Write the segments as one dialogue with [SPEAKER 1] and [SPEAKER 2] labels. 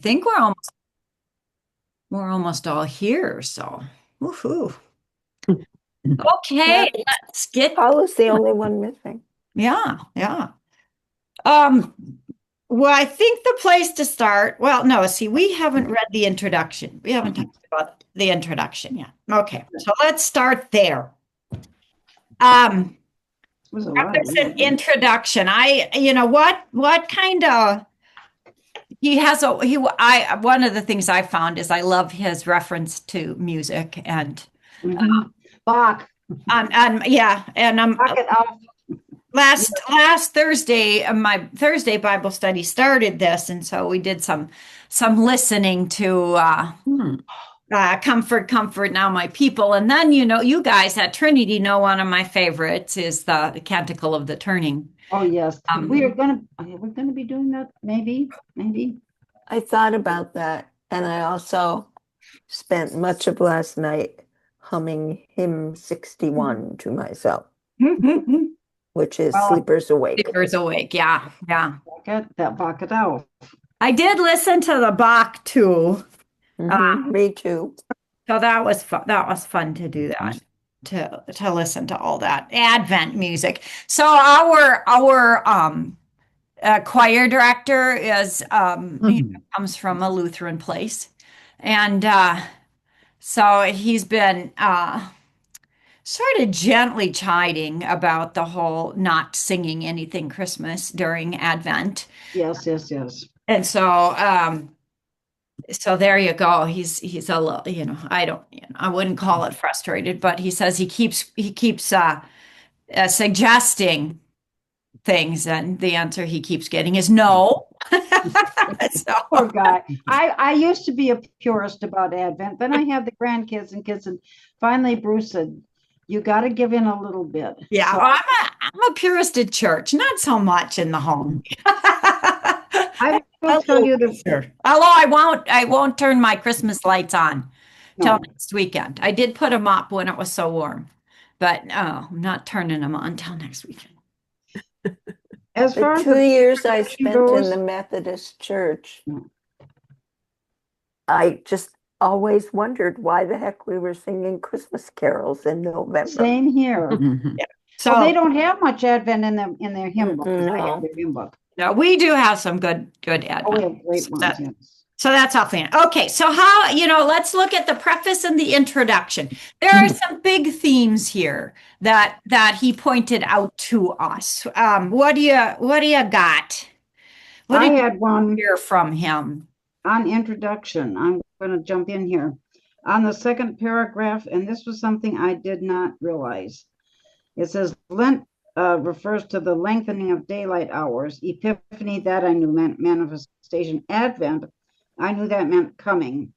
[SPEAKER 1] think we're almost all here, so woohoo.
[SPEAKER 2] Yeah,
[SPEAKER 1] Okay, let's get
[SPEAKER 2] Paula's the only one missing.
[SPEAKER 1] yeah, yeah. Um, well, I think the place to start, well, no, see, we haven't read the introduction. We haven't talked about the introduction yet. Okay, so let's start there. Um,
[SPEAKER 3] Was a lot of
[SPEAKER 1] Preface and
[SPEAKER 3] reading.
[SPEAKER 1] introduction. What kind of he has one of the things I found is I love his reference to music
[SPEAKER 3] Bach,
[SPEAKER 1] and yeah, and
[SPEAKER 3] Bach it out.
[SPEAKER 1] last Thursday, my Thursday Bible study started this, and so we did some listening to Comfort, Comfort Now My People. And then, you guys at Trinity know one of my favorites is the Canticle of the Turning.
[SPEAKER 3] Oh yes,
[SPEAKER 1] Um,
[SPEAKER 3] we're gonna be doing that. Maybe.
[SPEAKER 2] I thought about that, and I also spent much of last night humming hymn 61 to myself, which is
[SPEAKER 3] Well,
[SPEAKER 2] Sleepers Awake.
[SPEAKER 1] Sleepers Awake. Yeah, yeah.
[SPEAKER 3] Bach it out.
[SPEAKER 1] I did listen to the Bach too. Uh,
[SPEAKER 2] Me too.
[SPEAKER 1] so that was fun. That was fun to do that, to listen to all that Advent music. So our choir director comes from a Lutheran place, and so he's been sort of gently chiding about the whole not singing anything Christmas during Advent.
[SPEAKER 3] Yes.
[SPEAKER 1] And so there you go. He's a little, I don't, I wouldn't call it frustrated, but he says he keeps suggesting things, and the answer he keeps getting is no.
[SPEAKER 3] Poor
[SPEAKER 1] So
[SPEAKER 3] guy. I used to be a purist about Advent. Then I had the grandkids and kids, and finally Bruce said, "You got to give in a little bit."
[SPEAKER 1] yeah,
[SPEAKER 3] So
[SPEAKER 1] I'm a purist at church, not so much in the home.
[SPEAKER 3] I will
[SPEAKER 1] A
[SPEAKER 3] tell
[SPEAKER 1] little
[SPEAKER 3] you the
[SPEAKER 1] nicer. Although I won't turn my Christmas lights on till
[SPEAKER 3] no.
[SPEAKER 1] next weekend. I did put them up when it was so warm, but I'm not turning them on till next weekend.
[SPEAKER 3] As
[SPEAKER 2] The
[SPEAKER 3] far as
[SPEAKER 2] two
[SPEAKER 3] the
[SPEAKER 2] years I
[SPEAKER 3] production
[SPEAKER 2] spent in the
[SPEAKER 3] goes,
[SPEAKER 2] Methodist church,
[SPEAKER 3] no.
[SPEAKER 2] I just always wondered why the heck we were singing Christmas carols in November.
[SPEAKER 3] Same here.
[SPEAKER 1] Yeah.
[SPEAKER 3] Well, they
[SPEAKER 1] So
[SPEAKER 3] don't have much Advent in their hymn book. I have
[SPEAKER 2] No.
[SPEAKER 3] their hymn book.
[SPEAKER 1] no, we do have some good
[SPEAKER 3] Oh, we
[SPEAKER 1] Advent.
[SPEAKER 3] have great ones. Yes.
[SPEAKER 1] So that's all fine. Okay, so let's look at the preface and the introduction. There are some big themes here that he pointed out to us. What do you got? What
[SPEAKER 3] I
[SPEAKER 1] did you
[SPEAKER 3] had one
[SPEAKER 1] hear from him?
[SPEAKER 3] on introduction. I'm going to jump in here on the second paragraph, and this was something I did not realize. It says Lent refers to the lengthening of daylight hours. Epiphany, that I knew meant manifestation. Advent, I knew that meant coming.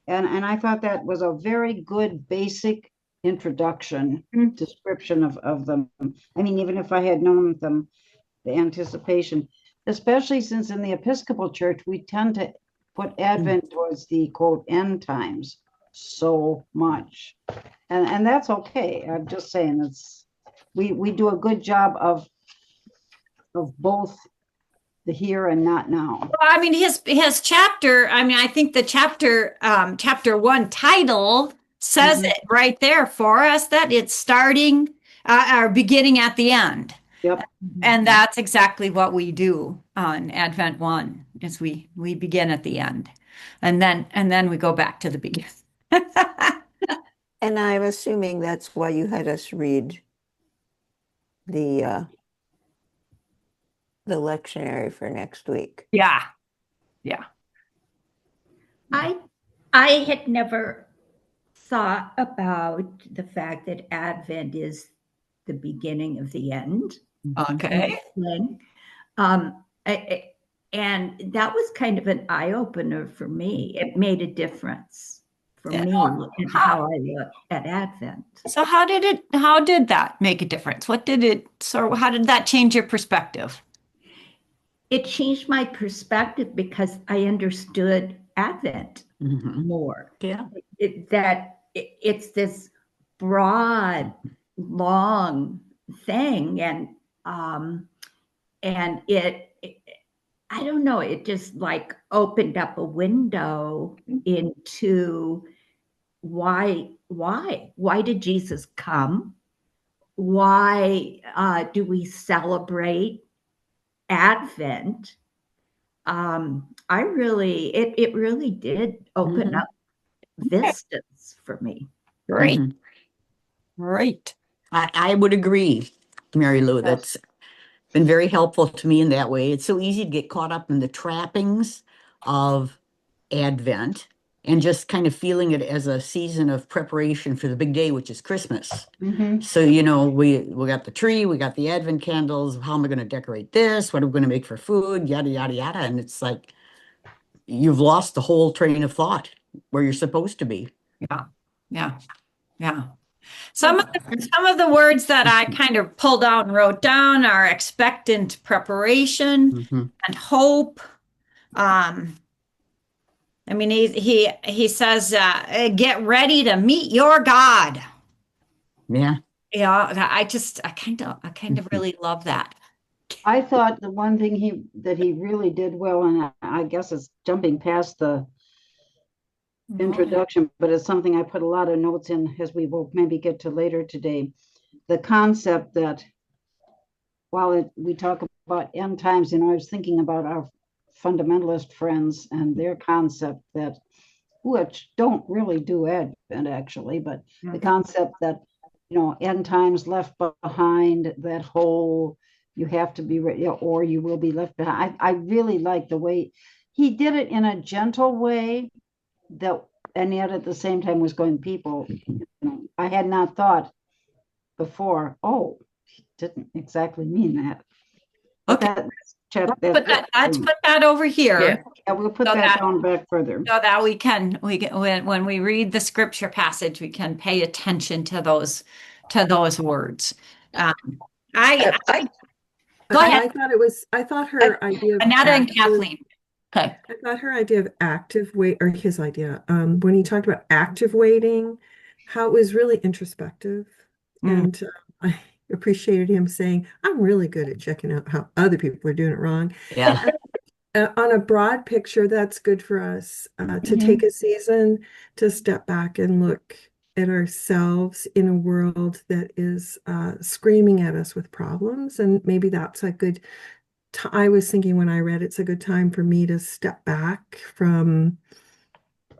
[SPEAKER 3] And I thought that was a very good basic introduction description of them. I mean, even if I had known them, the anticipation, especially since in the Episcopal Church, we tend to put Advent towards the quote end times so much. And that's okay. I'm just saying we do a good job of both the here and not now.
[SPEAKER 1] Well, I mean, his chapter. I mean, I think the chapter one title says
[SPEAKER 3] Mhm.
[SPEAKER 1] it right there for us that it's starting or beginning at the end.
[SPEAKER 3] Yep.
[SPEAKER 1] And that's exactly what we do on Advent 1 is we begin at the end. And then we go back to the beginning.
[SPEAKER 2] And I'm assuming that's why you had us read the the lectionary for next week.
[SPEAKER 1] Yeah. Yeah.
[SPEAKER 4] I I had never thought about the fact that Advent is the beginning of the end.
[SPEAKER 1] Okay.
[SPEAKER 4] Um, and that was kind of an eye opener for me. It made a difference for
[SPEAKER 1] Yeah.
[SPEAKER 4] me in how I look at Advent.
[SPEAKER 1] So how did that make a difference? How did that change your perspective?
[SPEAKER 4] It changed my perspective because I understood Advent more.
[SPEAKER 1] Yeah.
[SPEAKER 4] It's this broad, long thing, and um, and I don't know, it just like opened up a window into why did Jesus come? Why do we celebrate Advent? It really did open
[SPEAKER 2] Mhm.
[SPEAKER 4] up vistas for me.
[SPEAKER 1] Great.
[SPEAKER 2] Mhm.
[SPEAKER 1] Great.
[SPEAKER 2] I would agree, Mary Lou.
[SPEAKER 3] Yes.
[SPEAKER 2] That's been very helpful to me in that way. It's so easy to get caught up in the trappings of Advent and just kind of feeling it as a season of preparation for the big day, which is Christmas.
[SPEAKER 3] Mm-hmm.
[SPEAKER 2] So, we got the tree, we got the Advent candles. How am I going to decorate this? What are we going to make for food? Yada, yada, yada. And it's like you've lost the whole train of thought where you're supposed to be.
[SPEAKER 1] Yeah. Yeah. Yeah. Some of the words that I kind of pulled out and wrote down are expectant preparation
[SPEAKER 2] Mhm.
[SPEAKER 1] and hope. Um, I mean, he says, get ready to meet your God.
[SPEAKER 2] Yeah.
[SPEAKER 1] Yeah, I kind of really love that.
[SPEAKER 3] I thought the one thing he really did well, and I guess it's jumping past the introduction, but it's something I put a lot of notes in as we will maybe get to later today. The concept that while we talk about end times, I was thinking about our fundamentalist friends and their concept that, which don't really do Advent actually, but the concept that, end times left behind, that whole, you have to be ready or you will be left behind. I really like the way he did it in a gentle way that, and yet at the same time was going, people, I had not thought before, oh, he didn't exactly mean that. But
[SPEAKER 1] Okay, let's put that over here
[SPEAKER 3] yeah, we'll put
[SPEAKER 1] so
[SPEAKER 3] that
[SPEAKER 1] that
[SPEAKER 3] down back further.
[SPEAKER 1] when we read the scripture passage, we can pay attention to those words. Um, I
[SPEAKER 5] I
[SPEAKER 1] go ahead,
[SPEAKER 5] I thought her idea of
[SPEAKER 1] Annetta and
[SPEAKER 5] active,
[SPEAKER 1] Kathleen. Okay.
[SPEAKER 5] I thought her idea of active wait, or his idea, when he talked about active waiting, how it was really introspective.
[SPEAKER 1] Mm,
[SPEAKER 5] And I appreciated him saying, I'm really good at checking out how other people are doing it wrong.
[SPEAKER 2] Yeah.
[SPEAKER 5] On a broad picture, that's good for us to
[SPEAKER 1] mhm.
[SPEAKER 5] take a season to step back and look at ourselves in a world that is screaming at us with problems. And maybe that's a good I was thinking when I read it's a good time for me to step back from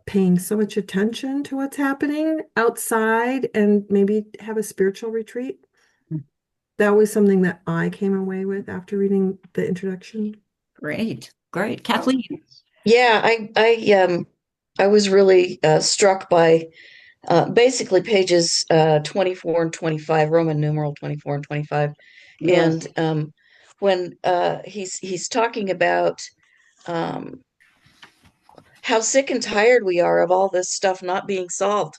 [SPEAKER 5] paying so much attention to what's happening outside and maybe have a spiritual retreat. That was something that I came away with after reading the introduction.
[SPEAKER 1] Great. Kathleen.
[SPEAKER 5] Yeah, I was really struck by basically pages 24 and 25, Roman numeral 24 and 25.
[SPEAKER 3] Yes.
[SPEAKER 5] And when he's talking about um, how sick and tired we are of all this stuff not being solved.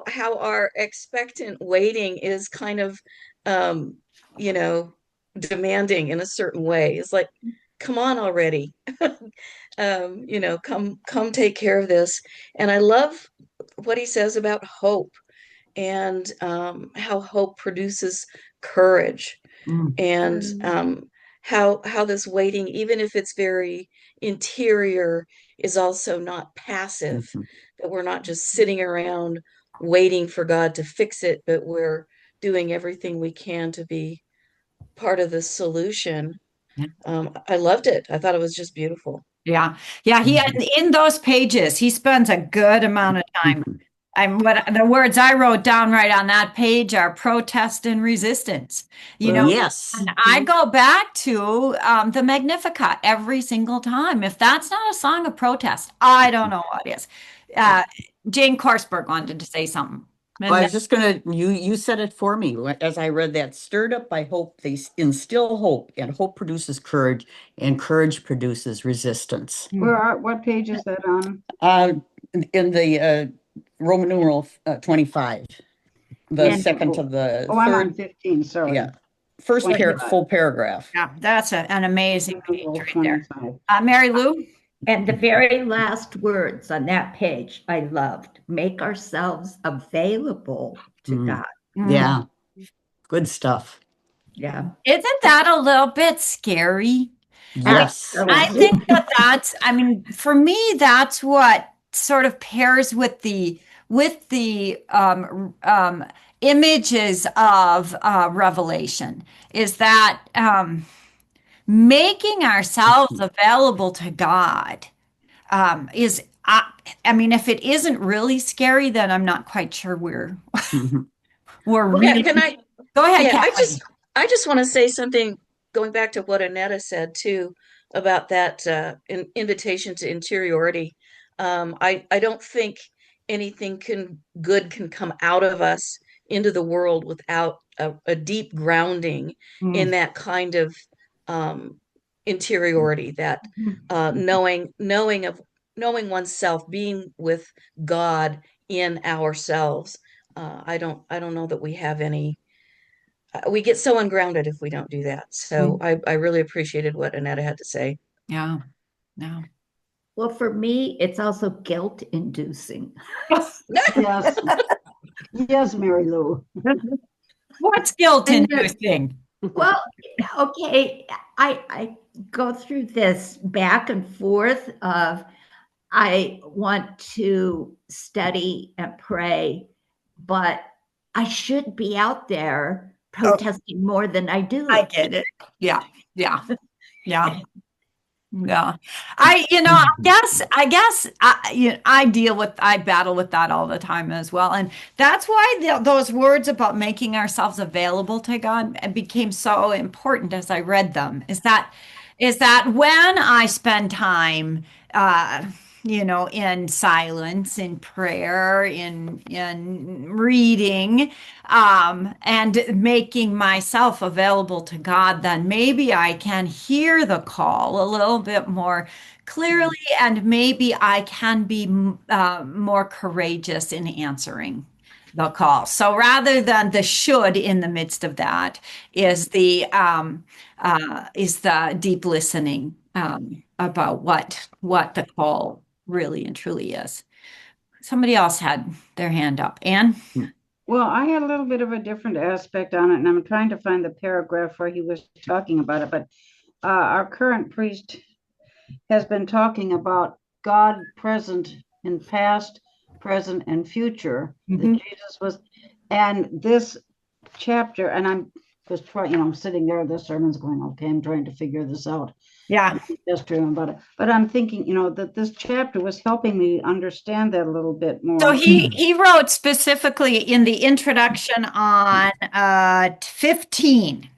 [SPEAKER 5] How our expectant waiting is kind of um, you know, demanding in a certain way. It's like, come on already. Come take care of this. And I love what he says about hope and how hope produces courage
[SPEAKER 1] Mm,
[SPEAKER 5] and how this waiting, even if it's very interior, is also not passive,
[SPEAKER 2] Mhm.
[SPEAKER 5] that we're not just sitting around waiting for God to fix it, but we're doing everything we can to be part of the solution.
[SPEAKER 1] yeah.
[SPEAKER 5] I loved it. I thought it was just beautiful.
[SPEAKER 1] Yeah. Yeah.
[SPEAKER 2] Mhm.
[SPEAKER 1] In those pages, he spends a good amount of time.
[SPEAKER 2] Mhm.
[SPEAKER 1] What the words I wrote down right on that page are protest and resistance. You know,
[SPEAKER 3] Well,
[SPEAKER 2] Yes.
[SPEAKER 1] and I go back to the Magnificat every single time. If that's not a song of protest, I don't know what is. Uh, Jane Korsberg wanted to say something.
[SPEAKER 2] Well, I
[SPEAKER 1] And
[SPEAKER 2] was just gonna, you said it for me as I read that. Stirred up by hope, they instill hope, and hope produces courage, and courage produces resistance.
[SPEAKER 3] what page is that on?
[SPEAKER 2] Uh, in the Roman numeral 25, the
[SPEAKER 1] and
[SPEAKER 2] second of the
[SPEAKER 3] Oh, I'm on
[SPEAKER 2] third,
[SPEAKER 3] 15, sorry.
[SPEAKER 2] yeah, first
[SPEAKER 3] 25.
[SPEAKER 2] full paragraph.
[SPEAKER 1] yeah, that's an amazing page
[SPEAKER 3] Roll
[SPEAKER 1] right there.
[SPEAKER 3] 25.
[SPEAKER 1] Mary Lou?
[SPEAKER 4] And the very last words on that page I loved: make ourselves available to
[SPEAKER 2] Mm.
[SPEAKER 4] God.
[SPEAKER 1] Mm,
[SPEAKER 2] Yeah, good stuff.
[SPEAKER 4] Yeah.
[SPEAKER 1] Isn't that a little bit scary? I mean,
[SPEAKER 2] Yes.
[SPEAKER 1] I
[SPEAKER 4] Absolutely.
[SPEAKER 1] think I mean, for me, that's what sort of pairs with the images of Revelation is that making ourselves available to God is. I mean, if it isn't really scary, then I'm not quite sure we're
[SPEAKER 4] Well,
[SPEAKER 6] Yeah,
[SPEAKER 1] really.
[SPEAKER 6] can I?
[SPEAKER 1] Go ahead,
[SPEAKER 6] Yeah,
[SPEAKER 1] Kathleen.
[SPEAKER 6] I just want to say something going back to what Annetta said too about that invitation to interiority. I don't think anything good can come out of us into the world without a deep grounding in
[SPEAKER 1] Mm.
[SPEAKER 6] that kind of um, interiority, that knowing oneself, being with God in ourselves. I don't know that we have any we get so ungrounded if we don't do that. So
[SPEAKER 1] Mm.
[SPEAKER 6] I really appreciated what Annetta had to say.
[SPEAKER 1] Yeah, yeah.
[SPEAKER 4] well, for me, it's also guilt inducing.
[SPEAKER 3] Yes. Yes, Mary Lou.
[SPEAKER 1] What's guilt
[SPEAKER 4] And the,
[SPEAKER 1] inducing?
[SPEAKER 4] well, okay, I go through this back and forth of I want to study and pray, but I should be out there
[SPEAKER 1] Oh,
[SPEAKER 4] protesting more than I
[SPEAKER 1] I
[SPEAKER 4] do.
[SPEAKER 1] get it. Yeah, yeah, yeah. Yeah.
[SPEAKER 2] Mhm.
[SPEAKER 1] I battle with that all the time as well. And that's why those words about making ourselves available to God became so important as I read them. Is that when I spend time, uh, in silence, in prayer, in reading, and making myself available to God, then maybe I can hear the call a little bit more clearly, and maybe I can be more courageous in answering the call. So rather than the should in the midst of that is the deep listening about what the call really and truly is. Somebody else had their hand up. Anne?
[SPEAKER 3] Well, I had a little bit of a different aspect on it, and I'm trying to find the paragraph where he was talking about it. But our current priest has been talking about God present in past, present, and future. That
[SPEAKER 1] Mhm.
[SPEAKER 3] Jesus was, and this chapter, and I'm was trying, I'm sitting there, the sermon's going, okay, I'm trying to figure this out.
[SPEAKER 1] Yeah.
[SPEAKER 3] Just dream about it. But I'm thinking, that this chapter was helping me understand that a little bit
[SPEAKER 1] So
[SPEAKER 3] more.
[SPEAKER 1] he wrote specifically in the introduction on 15.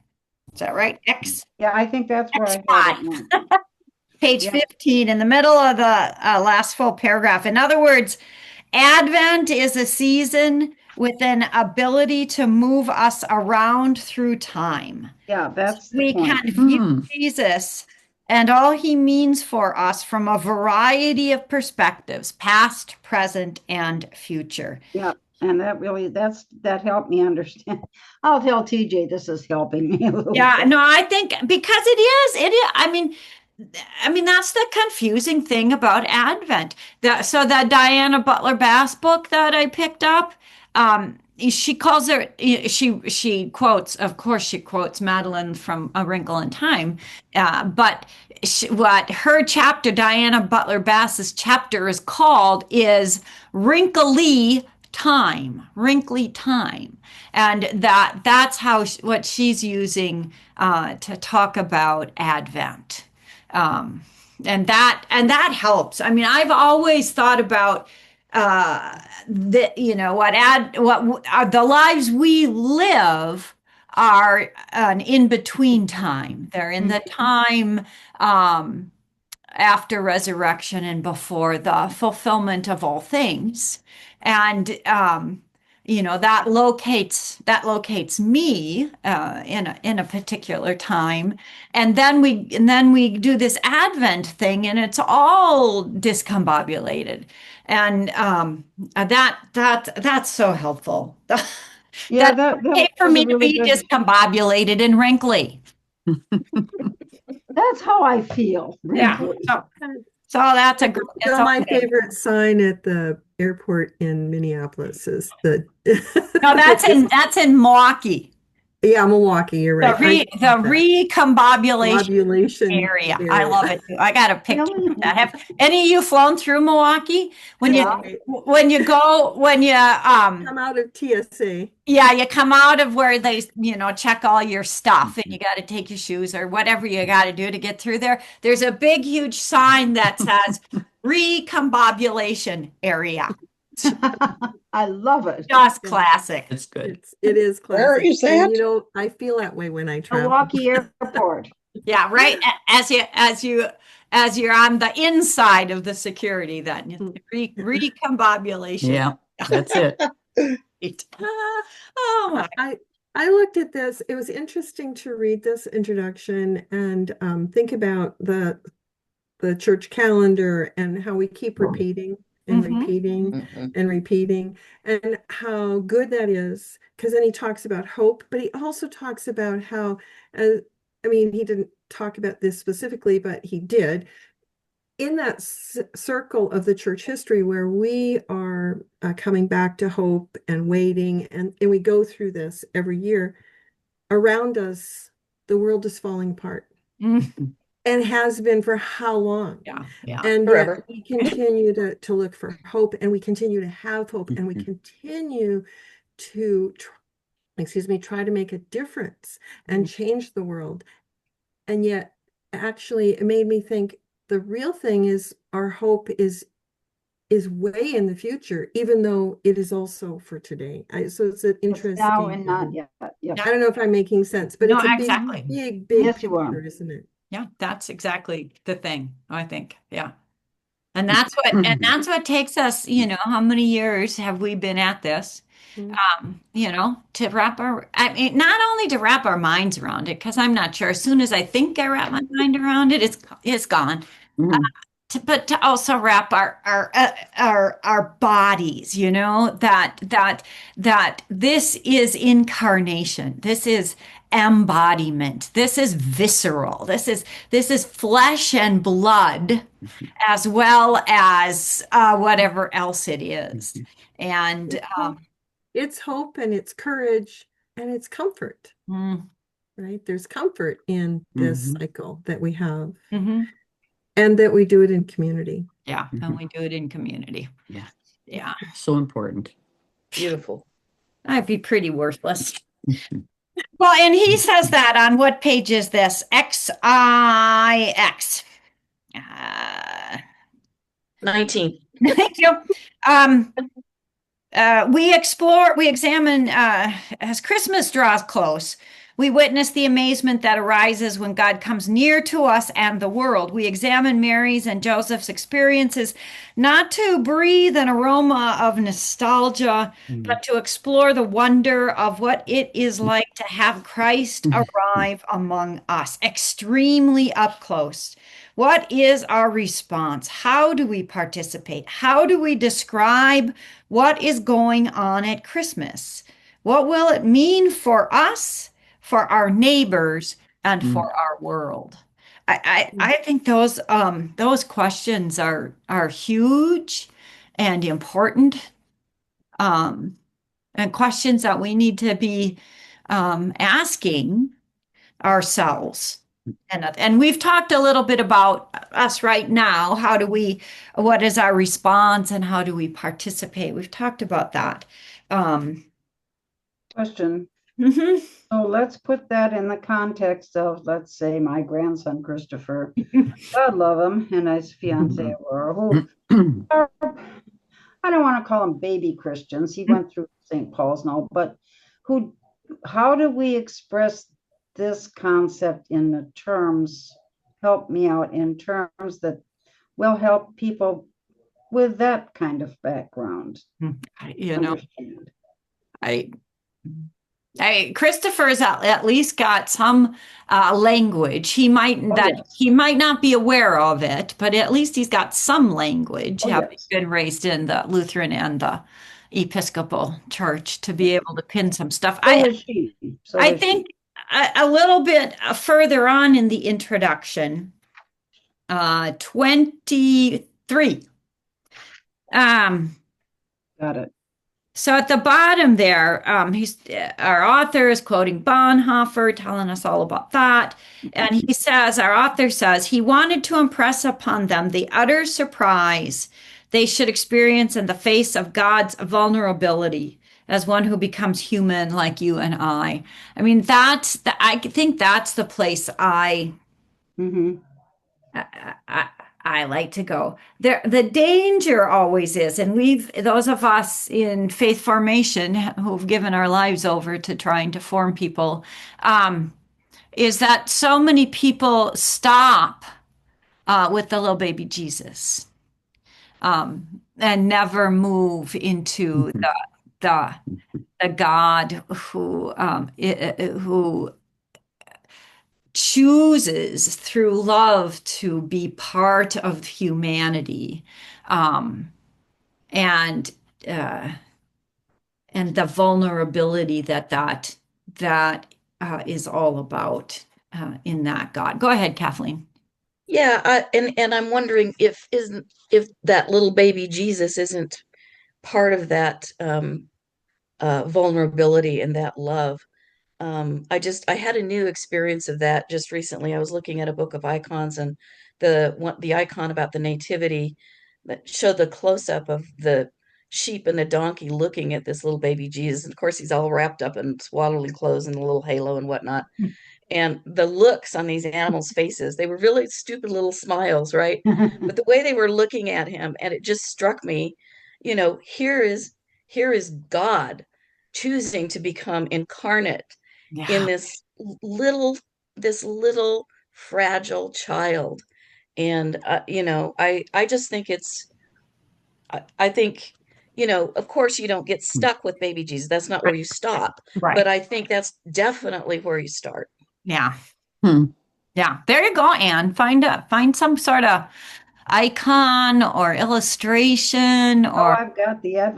[SPEAKER 1] Is that right?
[SPEAKER 3] Yeah, I think that's where I had it
[SPEAKER 1] X5.
[SPEAKER 3] now.
[SPEAKER 1] Page
[SPEAKER 3] Yeah,
[SPEAKER 1] 15 in the middle of the last full paragraph. In other words, Advent is a season with an ability to move us around through time.
[SPEAKER 3] yeah, that's the
[SPEAKER 1] We
[SPEAKER 3] point.
[SPEAKER 1] can view
[SPEAKER 2] Hmm.
[SPEAKER 1] Jesus and all he means for us from a variety of perspectives, past, present, and future.
[SPEAKER 3] Yeah, and that helped me understand. I'll tell TJ this is helping me a little
[SPEAKER 1] Yeah,
[SPEAKER 3] bit.
[SPEAKER 1] no, I think because it is, I mean, that's the confusing thing about Advent. So that Diana Butler Bass book that I picked up, she calls her, she quotes, of course, she quotes Madeline from A Wrinkle in Time, but what her chapter, Diana Butler Bass's chapter is called is Wrinkly Time. And that's what she's using to talk about Advent. Um, and that helps. I mean, I've always thought about the lives we live are an in between time. They're in the time um, after resurrection and before the fulfillment of all things. And that locates me in a particular time, and then we do this Advent thing, and it's all discombobulated, and that's so helpful.
[SPEAKER 3] Yeah,
[SPEAKER 1] That's
[SPEAKER 3] that
[SPEAKER 1] okay for
[SPEAKER 3] was a
[SPEAKER 1] me to
[SPEAKER 3] really
[SPEAKER 1] be
[SPEAKER 3] good.
[SPEAKER 1] discombobulated and wrinkly.
[SPEAKER 3] That's how I feel,
[SPEAKER 1] Yeah.
[SPEAKER 3] wrinkly.
[SPEAKER 1] So that's a gr- it's
[SPEAKER 5] So my
[SPEAKER 1] okay.
[SPEAKER 5] favorite sign at the airport in Minneapolis is the
[SPEAKER 1] No, that's
[SPEAKER 5] this
[SPEAKER 1] in Milwaukee.
[SPEAKER 5] Yeah, Milwaukee, you're
[SPEAKER 1] The
[SPEAKER 5] right.
[SPEAKER 1] recombobulation
[SPEAKER 5] Ovulation
[SPEAKER 1] area. I love
[SPEAKER 5] area.
[SPEAKER 1] it too. I got a picture
[SPEAKER 3] Really?
[SPEAKER 1] of that. Have any of you flown through Milwaukee? When you
[SPEAKER 3] Yeah.
[SPEAKER 5] Right.
[SPEAKER 1] when you go when you
[SPEAKER 5] Come out of TSA.
[SPEAKER 1] yeah, you come out of where they, check all your stuff and you got to take your shoes or whatever you got to do to get through there. There's a big, huge sign that says recombobulation area.
[SPEAKER 3] I love it.
[SPEAKER 1] Just
[SPEAKER 5] Yeah,
[SPEAKER 1] classic.
[SPEAKER 2] That's good.
[SPEAKER 5] it is
[SPEAKER 7] Where
[SPEAKER 5] classic.
[SPEAKER 7] is
[SPEAKER 5] And
[SPEAKER 7] that?
[SPEAKER 5] I feel that way when I travel.
[SPEAKER 3] Milwaukee Airport.
[SPEAKER 1] Yeah, right. As you're on the inside of the security, then recombobulation.
[SPEAKER 2] Yeah, that's it.
[SPEAKER 1] Right. Oh my.
[SPEAKER 5] I looked at this. It was interesting to read this introduction and think about the church calendar and how we keep repeating and
[SPEAKER 1] Mhm.
[SPEAKER 5] repeating
[SPEAKER 7] Mhm.
[SPEAKER 5] and repeating, and how good that is. Because then he talks about hope, but he also talks about how, I mean, he didn't talk about this specifically, but he did. In that circle of the church history where we are coming back to hope and waiting, and we go through this every year, around us, the world is falling apart
[SPEAKER 1] Mm.
[SPEAKER 5] and has been for how long?
[SPEAKER 1] Yeah, yeah.
[SPEAKER 5] And yet
[SPEAKER 7] Forever.
[SPEAKER 5] we continue to look for hope, and we continue to have hope, and we
[SPEAKER 2] Mhm.
[SPEAKER 5] continue to, try to make a difference and change the world. And yet, actually, it made me think the real thing is our hope is way in the future, even though it is also for today. So it's an
[SPEAKER 3] It's now and
[SPEAKER 5] interesting.
[SPEAKER 3] not yet.
[SPEAKER 5] I
[SPEAKER 3] Yep.
[SPEAKER 5] don't know if I'm making sense, but
[SPEAKER 1] No,
[SPEAKER 5] it's a
[SPEAKER 1] exactly.
[SPEAKER 5] big
[SPEAKER 3] Yes, you are.
[SPEAKER 5] picture, isn't it?
[SPEAKER 1] Yeah, that's exactly the thing, I think. Yeah. And that's what takes us, how many years have we been at this?
[SPEAKER 5] Mm.
[SPEAKER 1] To I mean, not only to wrap our minds around it, because I'm not sure. As soon as I think I wrap my mind around it, it's gone.
[SPEAKER 2] Mhm.
[SPEAKER 1] But to also wrap our bodies, that this is incarnation, this is embodiment, this is visceral, this is flesh and blood, as well as whatever else it is, and
[SPEAKER 5] It's hope and it's courage and it's comfort,
[SPEAKER 1] mm,
[SPEAKER 5] right? There's comfort in this
[SPEAKER 2] Mhm.
[SPEAKER 5] cycle that we have,
[SPEAKER 1] mhm,
[SPEAKER 5] and that we do it in community.
[SPEAKER 1] yeah, and
[SPEAKER 2] Mhm.
[SPEAKER 1] we do it in community.
[SPEAKER 2] Yeah,
[SPEAKER 1] Yeah,
[SPEAKER 2] so important.
[SPEAKER 7] Beautiful.
[SPEAKER 1] I'd be pretty worthless.
[SPEAKER 2] Mhm.
[SPEAKER 1] Well, and he says that on what page is this? XIX. Uh,
[SPEAKER 6] 19.
[SPEAKER 1] thank you. Um, we examine, as Christmas draws close, we witness the amazement that arises when God comes near to us and the world. We examine Mary's and Joseph's experiences not to breathe an aroma of nostalgia,
[SPEAKER 2] Mhm.
[SPEAKER 1] but to explore the wonder of what it is like to have Christ
[SPEAKER 2] Mhm.
[SPEAKER 1] arrive among us, extremely up close. What is our response? How do we participate? How do we describe what is going on at Christmas? What will it mean for us, for our neighbors, and
[SPEAKER 2] Mhm.
[SPEAKER 1] for our world? I think those questions are huge and important, um, and questions that we need to be asking ourselves. And we've talked a little bit about us right now. What is our response and how do we participate? We've talked about that. Um,
[SPEAKER 3] Question.
[SPEAKER 1] mhm.
[SPEAKER 3] So let's put that in the context of, let's say, my grandson Christopher. God love him, and his fiance Aurora, who
[SPEAKER 2] Mhm.
[SPEAKER 3] are, I don't want to call them baby Christians. He went through St. Paul's now, but who? How do we express this concept in the terms? Help me out in terms that will help people with that kind of background
[SPEAKER 1] You know,
[SPEAKER 3] understand.
[SPEAKER 1] I Christopher's at least got some language.
[SPEAKER 3] Oh yes,
[SPEAKER 1] He might not be aware of it, but at least he's got some language,
[SPEAKER 3] oh
[SPEAKER 1] having
[SPEAKER 3] yes.
[SPEAKER 1] been raised in the Lutheran and the Episcopal Church, to be able to pin some stuff.
[SPEAKER 3] So is she. So
[SPEAKER 1] I
[SPEAKER 3] is she.
[SPEAKER 1] think a little bit further on in the introduction, 23. Um,
[SPEAKER 3] Got it.
[SPEAKER 1] So at the bottom there, our author is quoting Bonhoeffer, telling us all about that. And he says, our author says, he wanted to impress upon them the utter surprise they should experience in the face of God's vulnerability as one who becomes human like you and I. I mean, I think that's the place
[SPEAKER 3] Hmm.
[SPEAKER 1] I, I like to go. There, the danger always is, and those of us in faith formation who've given our lives over to trying to form people, um, is that so many people stop with the little baby Jesus, and never move into the the God who chooses through love to be part of humanity, um, and uh, and the vulnerability that is all about in that God. Go ahead, Kathleen.
[SPEAKER 6] Yeah, and I'm wondering if that little baby Jesus isn't part of that vulnerability and that love. I had a new experience of that just recently. I was looking at a book of icons, and the icon about the nativity that showed the close up of the sheep and the donkey looking at this little baby Jesus. And of course, he's all wrapped up in swaddling clothes and a little halo and whatnot. And the looks on these animals' faces, they were really stupid little smiles, right? But the way they were looking at him, and it just struck me, here is God choosing to become incarnate in
[SPEAKER 1] Yeah,
[SPEAKER 6] this little fragile child. And I just think I think, of course you don't get stuck with baby Jesus. That's not where
[SPEAKER 1] right,
[SPEAKER 6] you stop, but
[SPEAKER 1] right.
[SPEAKER 6] I think that's definitely where you start.
[SPEAKER 1] Yeah,
[SPEAKER 2] Hmm.
[SPEAKER 1] yeah. There you go, Anne. Find some sort of icon or illustration
[SPEAKER 3] Oh,
[SPEAKER 1] or
[SPEAKER 3] I've got the
[SPEAKER 1] yeah,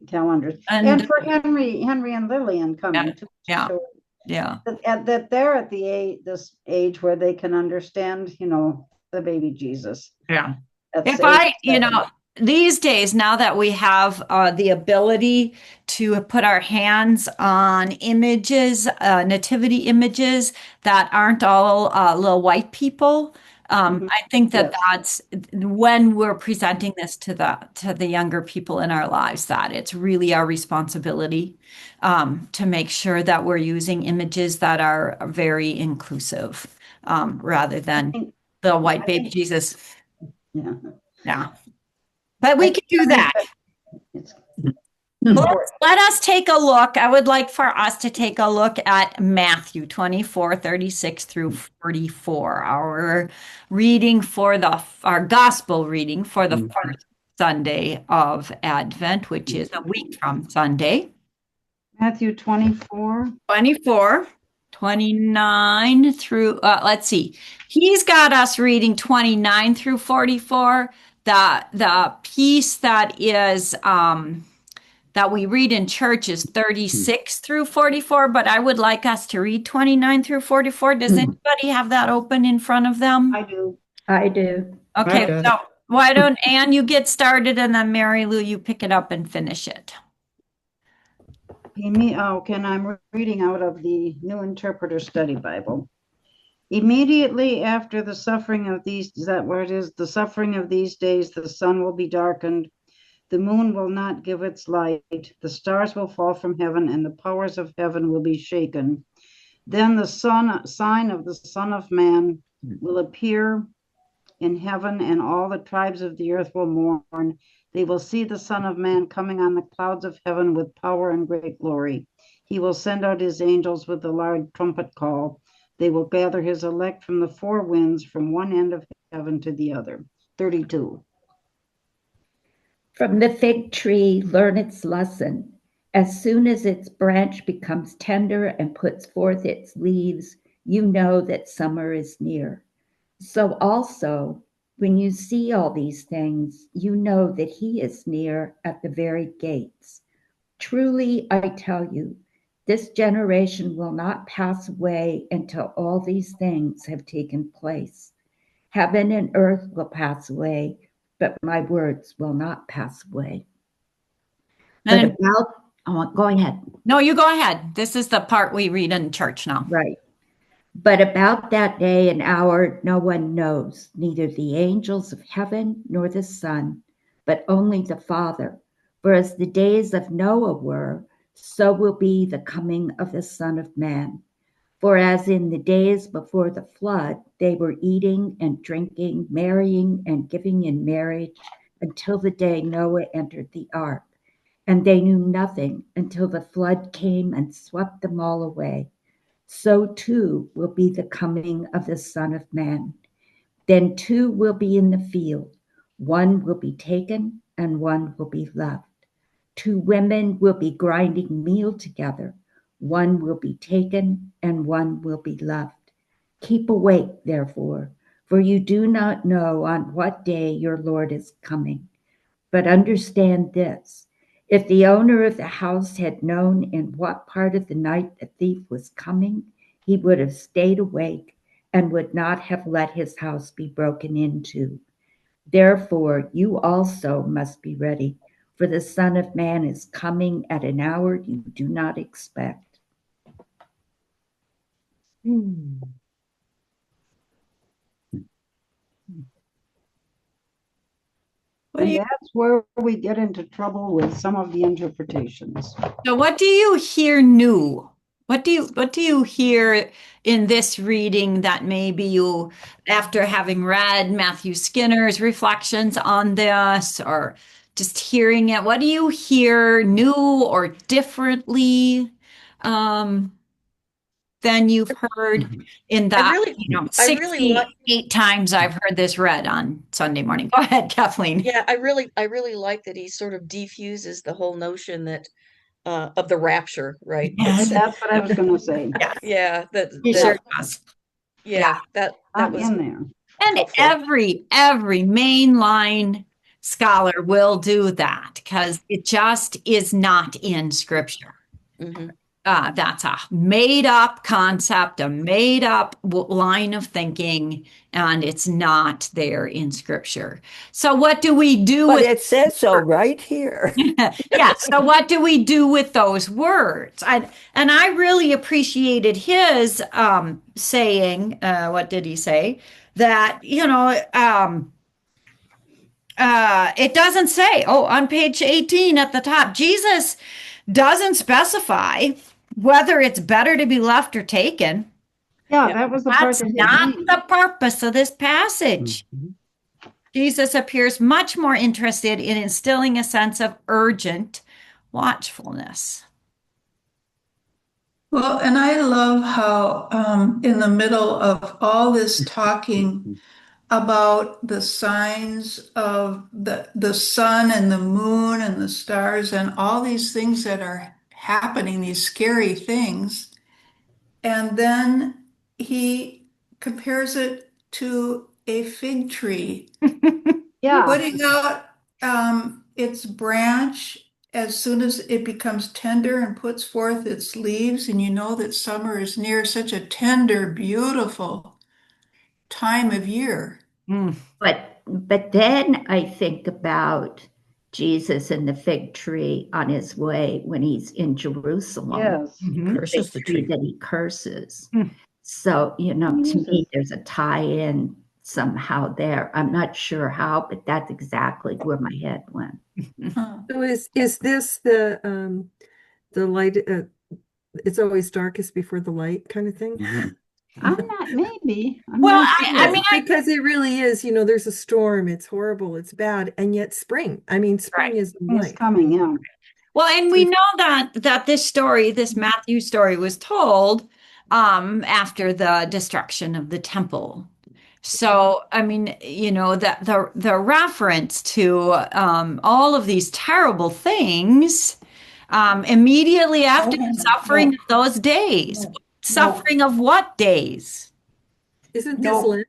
[SPEAKER 3] calendars,
[SPEAKER 1] and
[SPEAKER 3] and for Henry and Lillian
[SPEAKER 1] yeah,
[SPEAKER 3] coming too.
[SPEAKER 1] yeah,
[SPEAKER 3] So
[SPEAKER 1] yeah.
[SPEAKER 3] that they're at this age where they can understand, the baby Jesus.
[SPEAKER 1] Yeah.
[SPEAKER 3] That's
[SPEAKER 1] If
[SPEAKER 3] age 7.
[SPEAKER 1] these days, now that we have the ability to put our hands on images, nativity images that aren't all little white people,
[SPEAKER 3] Mhm.
[SPEAKER 1] I think that
[SPEAKER 3] Yes.
[SPEAKER 1] that's when we're presenting this to the younger people in our lives, that it's really our responsibility to make sure that we're using images that are very inclusive, rather
[SPEAKER 3] I
[SPEAKER 1] than
[SPEAKER 3] think,
[SPEAKER 1] the white
[SPEAKER 3] I
[SPEAKER 1] baby
[SPEAKER 3] think,
[SPEAKER 1] Jesus.
[SPEAKER 3] yeah,
[SPEAKER 1] Yeah. But
[SPEAKER 3] I
[SPEAKER 1] we
[SPEAKER 3] think
[SPEAKER 1] can do that.
[SPEAKER 3] it's
[SPEAKER 2] Hmm.
[SPEAKER 1] Well,
[SPEAKER 3] important.
[SPEAKER 1] let us take a look. I would like for us to take a look at Matthew 24:36 through 44, our reading for our gospel reading for the first Sunday of Advent, which is a week from Sunday.
[SPEAKER 3] Matthew 24.
[SPEAKER 1] 24, 29 through, let's see. He's got us reading 29 through 44. The piece that we read in church is 36 through 44, but I would like us to read 29 through 44. Does anybody have that open in front of them?
[SPEAKER 3] I do.
[SPEAKER 4] I do.
[SPEAKER 1] Okay, so why don't Anne, you get started, and then Mary Lou, you pick it up and finish it.
[SPEAKER 3] I'm reading out of the New Interpreter Study Bible. Immediately after the suffering of these, is that where it is? The suffering of these days, the sun will be darkened, the moon will not give its light, the stars will fall from heaven, and the powers of heaven will be shaken. Then the sign of the Son of Man will appear in heaven, and all the tribes of the earth will mourn. They will see the Son of Man coming on the clouds of heaven with power and great glory. He will send out his angels with a loud trumpet call. They will gather his elect from the four winds, from one end of heaven to the other. 32.
[SPEAKER 4] From the fig tree, learn its lesson. As soon as its branch becomes tender and puts forth its leaves, you know that summer is near. So also, when you see all these things, you know that he is near at the very gates. Truly, I tell you, this generation will not pass away until all these things have taken place. Heaven and earth will pass away, but my words will not pass away. But
[SPEAKER 1] And
[SPEAKER 4] go ahead.
[SPEAKER 1] no, you go ahead. This is the part we read in church now.
[SPEAKER 4] Right. But about that day and hour, no one knows, neither the angels of heaven nor the Son, but only the Father. For as the days of Noah were, so will be the coming of the Son of Man. For as in the days before the flood, they were eating and drinking, marrying and giving in marriage until the day Noah entered the ark. And they knew nothing until the flood came and swept them all away. So too will be the coming of the Son of Man. Then two will be in the field, one will be taken and one will be left. Two women will be grinding meal together, one will be taken and one will be left. Keep awake, therefore, for you do not know on what day your Lord is coming. But understand this, if the owner of the house had known in what part of the night the thief was coming, he would have stayed awake and would not have let his house be broken into. Therefore, you also must be ready, for the Son of Man is coming at an hour you do not expect.
[SPEAKER 1] What do
[SPEAKER 3] And
[SPEAKER 1] you,
[SPEAKER 3] that's where we get into trouble with some of the interpretations.
[SPEAKER 1] so what do you hear new? What do you hear in this reading that maybe you, after having read Matthew Skinner's reflections on this or just hearing it, what do you hear new or differently than you've heard in
[SPEAKER 6] I
[SPEAKER 1] that,
[SPEAKER 6] really, I really like,
[SPEAKER 1] 68 times I've heard this read on Sunday morning. Go ahead, Kathleen.
[SPEAKER 6] yeah, I really like that he sort of defuses the whole notion that of the rapture, right?
[SPEAKER 1] Yes.
[SPEAKER 3] That's what I was going to say.
[SPEAKER 1] Yes,
[SPEAKER 6] Yeah,
[SPEAKER 1] he
[SPEAKER 3] Yeah,
[SPEAKER 1] sure does. Yeah.
[SPEAKER 6] yeah, that
[SPEAKER 3] not
[SPEAKER 6] was
[SPEAKER 3] in there.
[SPEAKER 1] And
[SPEAKER 6] helpful.
[SPEAKER 1] every mainline scholar will do that because it just is not in scripture.
[SPEAKER 6] Hmm.
[SPEAKER 1] That's a made up concept, a made up line of thinking, and it's not there in scripture. So, what do we do
[SPEAKER 7] But
[SPEAKER 1] with
[SPEAKER 7] it says so right here.
[SPEAKER 1] yeah, so what do we do with those words? And I really appreciated his saying, what did he say? That, it doesn't say, oh, on page 18 at the top, Jesus doesn't specify whether it's better to be left or taken.
[SPEAKER 3] Yeah,
[SPEAKER 6] Yeah.
[SPEAKER 3] that was the part
[SPEAKER 1] That's
[SPEAKER 3] that hit
[SPEAKER 1] not
[SPEAKER 3] me.
[SPEAKER 1] the purpose of this passage. Jesus appears much more interested in instilling a sense of urgent watchfulness.
[SPEAKER 8] Well, and I love how in the middle of all this talking about the signs of the sun and the moon and the stars and all these things that are happening, these scary things, and then he compares it to a fig tree
[SPEAKER 3] Yeah,
[SPEAKER 8] putting out its branch as soon as it becomes tender and puts forth its leaves, and you know that summer is near, such a tender, beautiful time of year.
[SPEAKER 1] Mm.
[SPEAKER 4] But then I think about Jesus and the fig tree on his way when he's in Jerusalem,
[SPEAKER 3] yes.
[SPEAKER 1] Mhm.
[SPEAKER 4] fig
[SPEAKER 7] Curses the
[SPEAKER 4] tree
[SPEAKER 7] tree.
[SPEAKER 4] that he curses.
[SPEAKER 1] Mm.
[SPEAKER 4] So,
[SPEAKER 3] He
[SPEAKER 4] to me,
[SPEAKER 3] uses,
[SPEAKER 4] there's a tie-in somehow there. I'm not sure how, but that's exactly where my head went.
[SPEAKER 8] Huh.
[SPEAKER 5] So is this the light it's always darkest before the light kind of thing?
[SPEAKER 3] I'm not, maybe, I'm
[SPEAKER 1] Well,
[SPEAKER 3] not
[SPEAKER 1] I
[SPEAKER 3] sure.
[SPEAKER 1] mean,
[SPEAKER 5] Because it really is, there's a storm, it's horrible, it's bad, and yet spring. I mean, spring
[SPEAKER 1] right.
[SPEAKER 5] is
[SPEAKER 3] Spring is
[SPEAKER 5] light.
[SPEAKER 3] coming, yeah.
[SPEAKER 1] Well, and we know that this story, this Matthew story, was told after the destruction of the temple. So, I mean, that the reference to all of these terrible things immediately after the suffering of those days. Suffering of what days?
[SPEAKER 5] Isn't this Lent?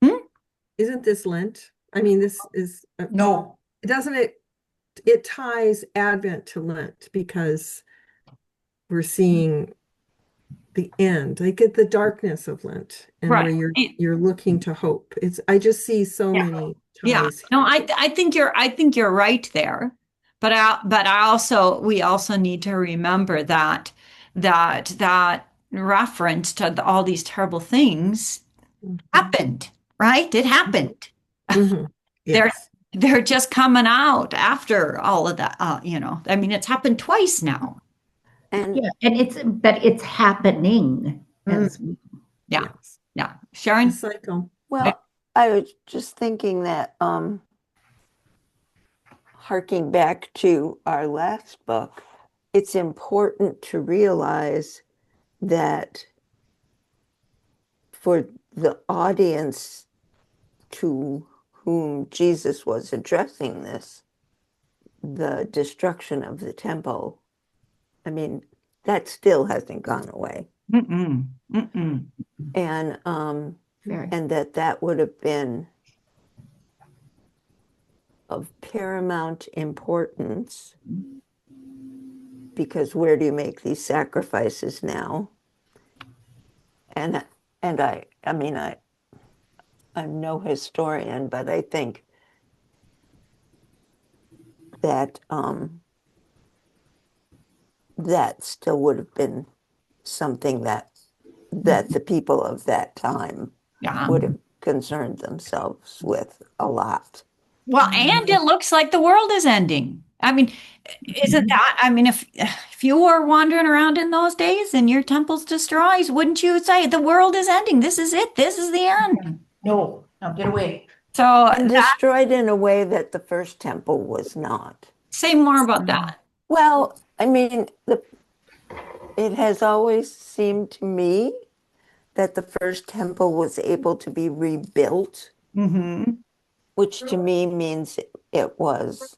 [SPEAKER 1] Hmm?
[SPEAKER 5] Isn't this Lent? I mean, this is
[SPEAKER 8] No.
[SPEAKER 5] doesn't it ties Advent to Lent because we're seeing the end, like at the darkness of Lent, and where
[SPEAKER 1] Right.
[SPEAKER 5] you're looking to hope. I just see so
[SPEAKER 1] Yeah.
[SPEAKER 5] many
[SPEAKER 1] Yeah.
[SPEAKER 5] ties.
[SPEAKER 1] No, I think you're right there. we also need to remember that reference to all these terrible things happened, right? It happened.
[SPEAKER 5] Mhm.
[SPEAKER 1] They're
[SPEAKER 5] Yes.
[SPEAKER 1] they're just coming out after all of that. I mean, it's happened twice now.
[SPEAKER 7] And
[SPEAKER 4] Yeah, but it's happening
[SPEAKER 1] Mm,
[SPEAKER 4] as
[SPEAKER 1] yeah,
[SPEAKER 5] Yes.
[SPEAKER 1] yeah.
[SPEAKER 5] The
[SPEAKER 1] Sharon?
[SPEAKER 5] cycle.
[SPEAKER 7] well, I was just thinking that harking back to our last book, it's important to realize that for the audience to whom Jesus was addressing this, the destruction of the temple, I mean, that still hasn't gone away.
[SPEAKER 1] Mm-mm, mm-mm.
[SPEAKER 7] And
[SPEAKER 4] very.
[SPEAKER 7] and that would have been of paramount importance because where do you make these sacrifices now? And I mean I'm no historian, but I think that that still would have been something that the people of that time
[SPEAKER 1] Yeah.
[SPEAKER 7] would have concerned themselves with a lot.
[SPEAKER 1] Well, and it looks like the world is ending. I mean, isn't that, I mean, if you were wandering around in those days and your temple's destroyed, wouldn't you say the world is ending? This is it. This is the end.
[SPEAKER 6] No, now get away.
[SPEAKER 1] So
[SPEAKER 7] And destroyed in a way that the first temple was not.
[SPEAKER 1] say more about that.
[SPEAKER 7] Well, I mean, it has always seemed to me that the first temple was able to be rebuilt,
[SPEAKER 1] Hmm.
[SPEAKER 7] which to me means it was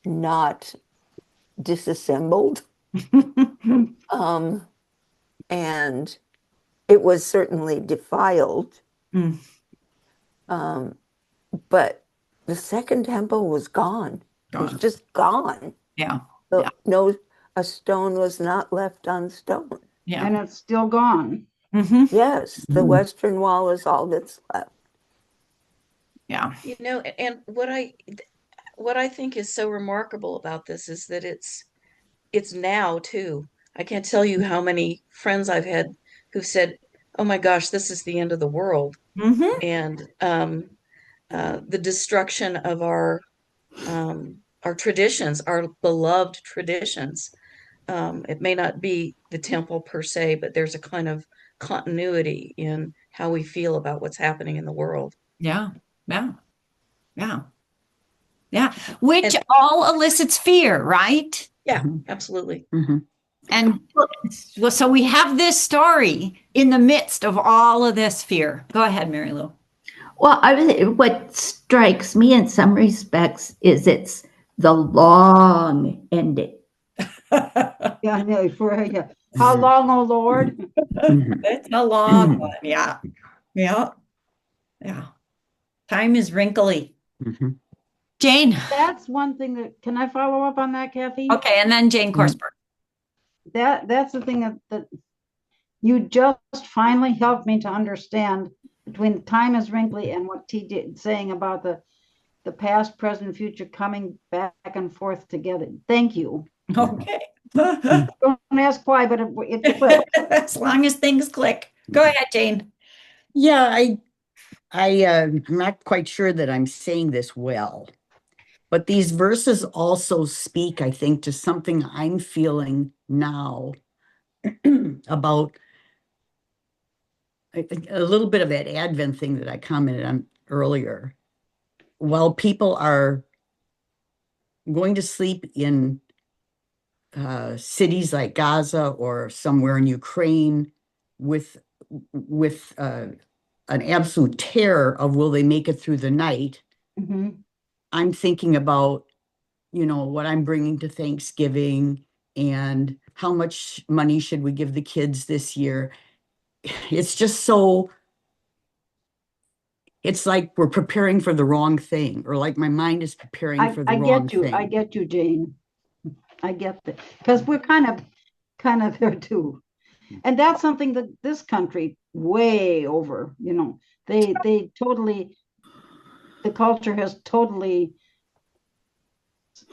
[SPEAKER 7] not disassembled. Um, and it was certainly defiled.
[SPEAKER 1] Mm,
[SPEAKER 7] Um, but the second temple was gone. It was
[SPEAKER 1] gone.
[SPEAKER 7] just gone.
[SPEAKER 1] Yeah.
[SPEAKER 7] So
[SPEAKER 1] Yeah.
[SPEAKER 7] no, a stone was not left on stone.
[SPEAKER 1] Yeah.
[SPEAKER 3] And it's still gone.
[SPEAKER 1] Hmm.
[SPEAKER 7] Yes, the western wall is all that's left.
[SPEAKER 1] Yeah.
[SPEAKER 6] And what I think is so remarkable about this is that it's now too. I can't tell you how many friends I've had who've said, "Oh my gosh, this is the end of the world,"
[SPEAKER 1] Hmm.
[SPEAKER 6] and the destruction of our traditions, our beloved traditions. It may not be the temple per se, but there's a kind of continuity in how we feel about what's happening in the world.
[SPEAKER 1] Yeah. Yeah. Yeah. Yeah. Which
[SPEAKER 6] And
[SPEAKER 1] all elicits fear, right?
[SPEAKER 6] yeah,
[SPEAKER 2] Mhm.
[SPEAKER 6] absolutely.
[SPEAKER 2] Mhm.
[SPEAKER 1] And well, so we have this story in the midst of all of this fear. Go ahead, Mary Lou.
[SPEAKER 4] Well, what strikes me in some respects is it's the long ending.
[SPEAKER 3] Yeah, no, yeah. How long, oh Lord?
[SPEAKER 2] Mhm.
[SPEAKER 1] It's a long one. Yeah. Yeah. Yeah. Time is wrinkly.
[SPEAKER 2] Mhm.
[SPEAKER 1] Jane.
[SPEAKER 3] That's one thing that, can I follow up on that, Kathy?
[SPEAKER 1] Okay. And then Jane Korsberg.
[SPEAKER 3] That's the thing that you just finally helped me to understand between time is wrinkly and what T did saying about the past, present, future coming back and forth together. Thank you.
[SPEAKER 1] Okay.
[SPEAKER 3] Don't ask why, but it clicked.
[SPEAKER 1] As long as things click. Go ahead, Jane.
[SPEAKER 2] Yeah, I'm not quite sure that I'm saying this well, but these verses also speak, I think, to something I'm feeling now about a little bit of that Advent thing that I commented on earlier. While people are going to sleep in cities like Gaza or somewhere in Ukraine with an absolute terror of will they make it through the night,
[SPEAKER 3] Mhm.
[SPEAKER 2] I'm thinking about, what I'm bringing to Thanksgiving and how much money should we give the kids this year. It's just so, it's like we're preparing for the wrong thing, or like my mind is preparing for the
[SPEAKER 3] I
[SPEAKER 2] wrong
[SPEAKER 3] get you. I
[SPEAKER 2] thing.
[SPEAKER 3] get you, Jane. I get that because we're kind of there too. And that's something that this country way over, they totally, the culture has totally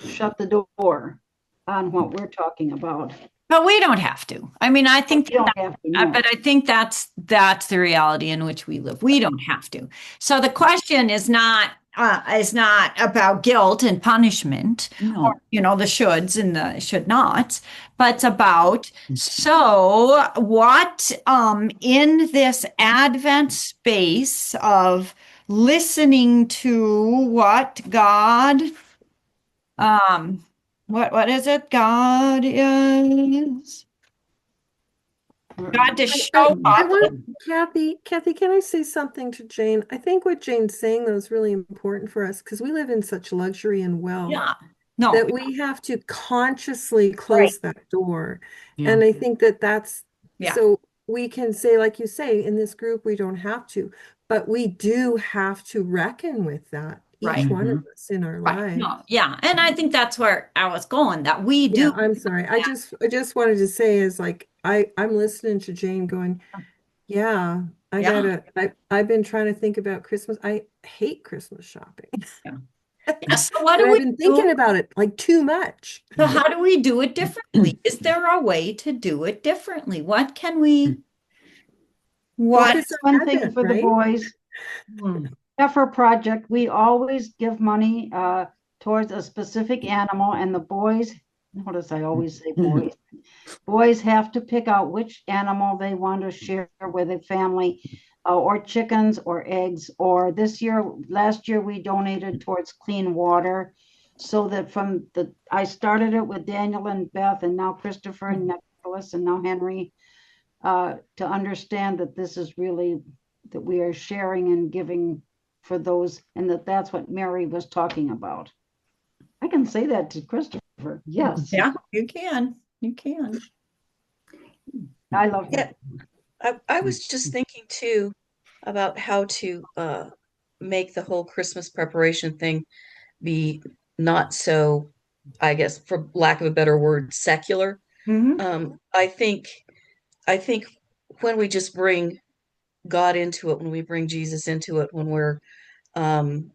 [SPEAKER 3] shut the door on what we're talking about.
[SPEAKER 1] But we don't have to. I mean, I think
[SPEAKER 3] You don't have to know.
[SPEAKER 1] but I think that's the reality in which we live. We don't have to. So the question is not about guilt and punishment, or
[SPEAKER 2] No.
[SPEAKER 1] the shoulds and the should nots, but it's about so what in this Advent space of listening to what God what is it? God to show
[SPEAKER 5] I
[SPEAKER 1] up.
[SPEAKER 5] want Kathy, can I say something to Jane? I think what Jane's saying though is really important for us because we live in such luxury and wealth
[SPEAKER 1] Yeah. No.
[SPEAKER 5] that we have to consciously
[SPEAKER 1] Right.
[SPEAKER 5] close that door.
[SPEAKER 2] Yeah.
[SPEAKER 5] And I think that that's
[SPEAKER 1] Yeah.
[SPEAKER 5] so we can say, like you say, in this group, we don't have to, but we do have to reckon with that,
[SPEAKER 1] Right.
[SPEAKER 5] each one of us in our
[SPEAKER 1] Right.
[SPEAKER 5] lives.
[SPEAKER 1] No. Yeah. And I think that's where I was going, that we
[SPEAKER 5] Yeah,
[SPEAKER 1] do.
[SPEAKER 5] I'm sorry. I just wanted to say is like I'm listening to Jane going, yeah,
[SPEAKER 1] Yeah.
[SPEAKER 5] I've been trying to think about Christmas. I hate Christmas shopping.
[SPEAKER 1] Yeah. Yeah. So what
[SPEAKER 5] And
[SPEAKER 1] do
[SPEAKER 5] I've
[SPEAKER 1] we
[SPEAKER 5] been
[SPEAKER 1] do?
[SPEAKER 5] thinking about it like too much.
[SPEAKER 1] So how do we do it differently? Is there a way to do it differently? What can we, what?
[SPEAKER 5] Focus on
[SPEAKER 3] One thing
[SPEAKER 5] Advent,
[SPEAKER 3] for the
[SPEAKER 5] right?
[SPEAKER 3] boys, heifer project, we always give money towards a specific animal, and the boys, notice I always say boys, boys have to pick out which animal they want to share with the family, or chickens or eggs, or last year we donated towards clean water. So that I started it with Daniel and Beth, and now Christopher and Nicholas, and now Henry, to understand that this is really, that we are sharing and giving for those, and that's what Mary was talking about. I can say that to Christopher. Yes.
[SPEAKER 1] Yeah, you can. You can.
[SPEAKER 3] I love
[SPEAKER 6] Yeah,
[SPEAKER 3] that.
[SPEAKER 6] I was just thinking too about how to make the whole Christmas preparation thing be not so, I guess, for lack of a better word, secular.
[SPEAKER 1] Mhm.
[SPEAKER 6] I think when we just bring God into it, when we bring Jesus into it, when we're um,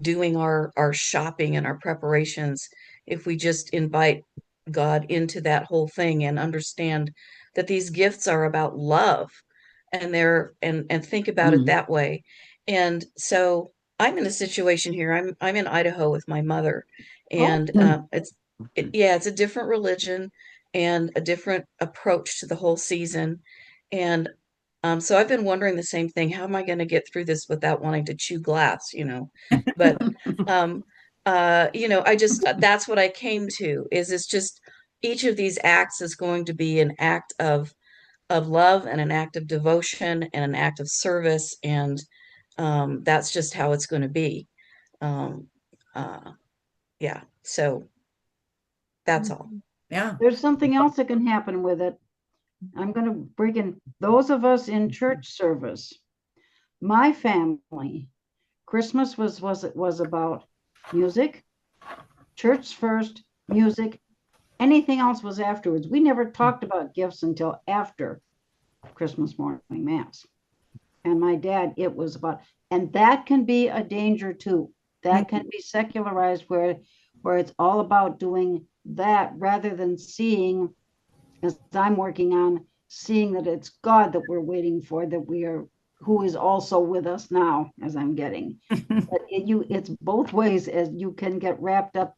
[SPEAKER 6] doing our shopping and our preparations, if we just invite God into that whole thing and understand that these gifts are about love, and think about it that way. And so I'm in a situation here. I'm in Idaho with my mother,
[SPEAKER 3] Oh,
[SPEAKER 6] and it's a different religion and a different approach to the whole season. And so I've been wondering the same thing. How am I going to get through this without wanting to chew glass, But um I just that's what I came to, is it's just each of these acts is going to be an act of love and an act of devotion and an act of service, and that's just how it's going to be. Um uh yeah, so that's all.
[SPEAKER 1] Yeah.
[SPEAKER 3] there's something else that can happen with it. I'm going to bring in those of us in church service. My family, Christmas was about music, church first, music. Anything else was afterwards. We never talked about gifts until after Christmas morning mass. And my dad, it was about, and that can be a danger too. That can be secularized, where it's all about doing that rather than seeing, as I'm working on, seeing that it's God that we're waiting for, that we are, who is also with us now, as I'm getting. But it's both ways, as you can get wrapped up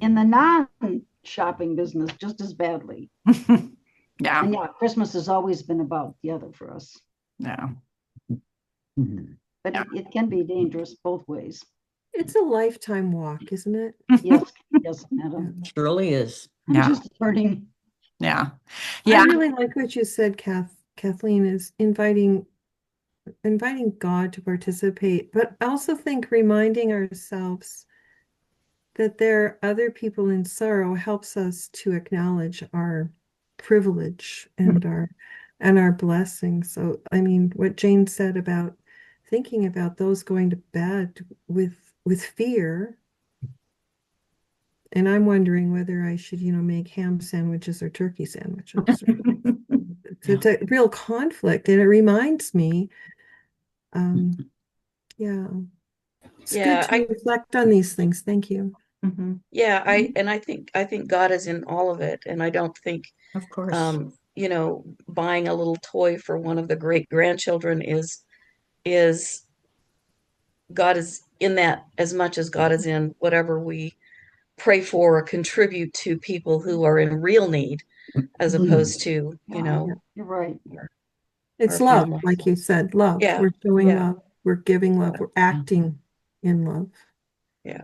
[SPEAKER 3] in the non-shopping business just as badly.
[SPEAKER 1] Yeah.
[SPEAKER 3] And yeah, Christmas has always been about the other for us,
[SPEAKER 1] Yeah.
[SPEAKER 3] but it can be dangerous both ways.
[SPEAKER 5] It's a lifetime walk, isn't it?
[SPEAKER 3] Yes, yes, madam.
[SPEAKER 2] Surely is.
[SPEAKER 3] I'm
[SPEAKER 1] Yeah.
[SPEAKER 3] just learning.
[SPEAKER 1] Yeah.
[SPEAKER 5] I
[SPEAKER 1] Yeah.
[SPEAKER 5] really like what you said, Kathleen, is inviting God to participate, but I also think reminding ourselves that there are other people in sorrow helps us to acknowledge our privilege and our blessing. So, I mean, what Jane said about thinking about those going to bed with fear, and I'm wondering whether I should, make ham sandwiches or turkey sandwiches. It's a real conflict, and it reminds me, yeah, it's good
[SPEAKER 6] Yeah,
[SPEAKER 5] to reflect on these things. Thank you.
[SPEAKER 1] Mhm.
[SPEAKER 6] Yeah, I think God is in all of it, and I don't think
[SPEAKER 1] Of course.
[SPEAKER 6] buying a little toy for one of the great grandchildren is God is in that as much as God is in whatever we pray for or contribute to people who are in real need, as opposed to,
[SPEAKER 3] Yeah,
[SPEAKER 5] Yeah.
[SPEAKER 3] you're right.
[SPEAKER 5] It's
[SPEAKER 6] our
[SPEAKER 5] love,
[SPEAKER 6] family.
[SPEAKER 5] like you said, love.
[SPEAKER 6] Yeah,
[SPEAKER 5] We're showing
[SPEAKER 6] yeah,
[SPEAKER 5] love. We're giving love. We're acting in love.
[SPEAKER 6] yeah.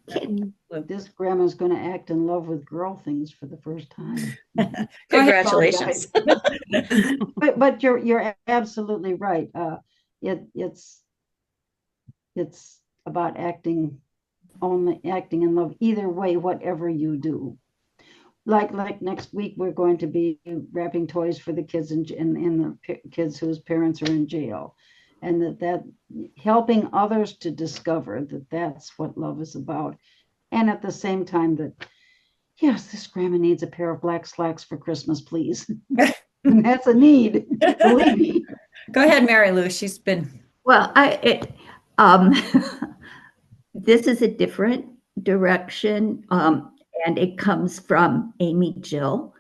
[SPEAKER 4] Can,
[SPEAKER 3] This grandma's going to act in love with girl things for the first time.
[SPEAKER 1] Go ahead.
[SPEAKER 3] Sorry,
[SPEAKER 6] Congratulations.
[SPEAKER 3] guys. But you're absolutely right. It's about acting in love either way, whatever you do. Like next week, we're going to be wrapping toys for the kids in the kids whose parents are in jail, and that helping others to discover that that's what love is about, and at the same time that yes, this grandma needs a pair of black slacks for Christmas, please. And that's a need, believe me.
[SPEAKER 1] Go ahead, Mary Lou. She's been.
[SPEAKER 4] well, um, this is a different direction, and it comes from Amy Jill,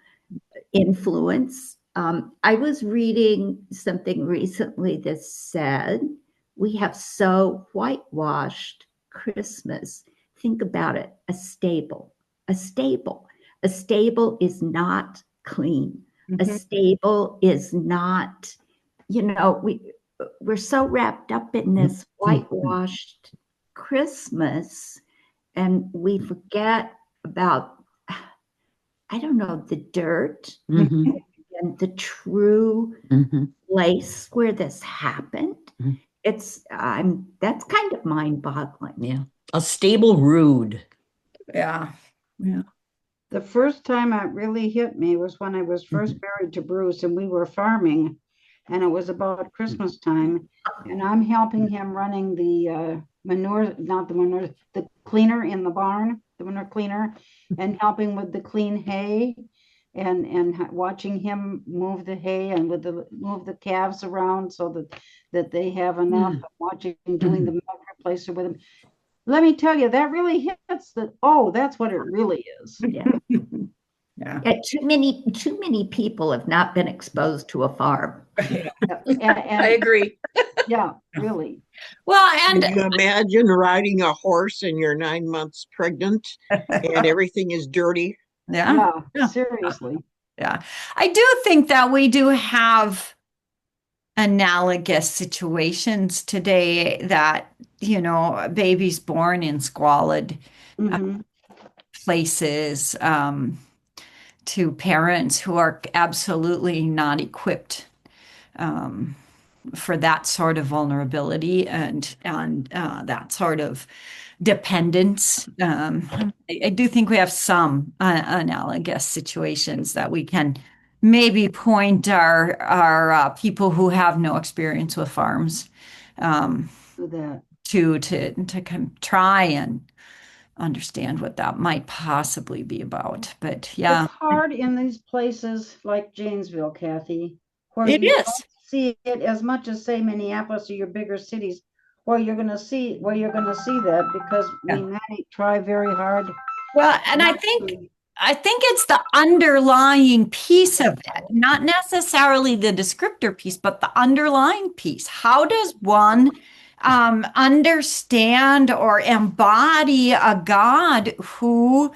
[SPEAKER 4] influence. I was reading something recently that said we have so whitewashed Christmas. Think about it, a stable, a stable. A stable is not clean. A
[SPEAKER 1] Mhm.
[SPEAKER 4] stable is not, we're so wrapped up in this whitewashed Christmas, and we forget about, I don't know, the dirt
[SPEAKER 2] Mhm,
[SPEAKER 4] and the true
[SPEAKER 2] mhm,
[SPEAKER 4] place where this happened.
[SPEAKER 2] mhm.
[SPEAKER 4] That's kind of mind-boggling.
[SPEAKER 2] Yeah. A stable rood.
[SPEAKER 1] Yeah. Yeah.
[SPEAKER 3] The first time it really hit me was when I was first married to Bruce and we were farming, and it was about Christmas time, and I'm helping him running the manure, not the manure, the cleaner in the barn, the manure cleaner, and helping with the clean hay, and watching him move the hay and move the calves around so that they have enough.
[SPEAKER 2] Mm.
[SPEAKER 3] Watching doing the milk replacer with him. Let me tell you, that really hits that. Oh, that's what it really is.
[SPEAKER 4] Yeah.
[SPEAKER 1] Yeah.
[SPEAKER 4] Yeah, too many people have not been exposed to a farm.
[SPEAKER 6] I
[SPEAKER 3] And
[SPEAKER 6] agree.
[SPEAKER 3] yeah, really.
[SPEAKER 1] Well,
[SPEAKER 9] Can
[SPEAKER 1] and
[SPEAKER 9] you imagine riding a horse and you're 9 months pregnant and everything is dirty?
[SPEAKER 1] yeah.
[SPEAKER 3] Yeah,
[SPEAKER 1] Yeah.
[SPEAKER 3] seriously.
[SPEAKER 1] Yeah. I do think that we do have analogous situations today that, babies born in squalid
[SPEAKER 3] Hmm.
[SPEAKER 1] places, to parents who are absolutely not equipped um, for that sort of vulnerability and that sort of dependence. I do think we have some analogous situations that we can maybe point our people who have no experience with farms um,
[SPEAKER 3] That
[SPEAKER 1] to try and understand what that might possibly be about. But
[SPEAKER 3] it's
[SPEAKER 1] yeah,
[SPEAKER 3] hard in these places like Janesville, Kathy, where
[SPEAKER 1] it
[SPEAKER 3] you don't
[SPEAKER 1] is.
[SPEAKER 3] see it as much as say Minneapolis or your bigger cities, where you're gonna see that because we
[SPEAKER 1] Yeah.
[SPEAKER 3] might try very hard
[SPEAKER 1] Well, and I
[SPEAKER 3] not
[SPEAKER 1] think
[SPEAKER 3] to.
[SPEAKER 1] I think it's the underlying piece of it, not necessarily the descriptor piece, but the underlying piece. How does one understand or embody a God who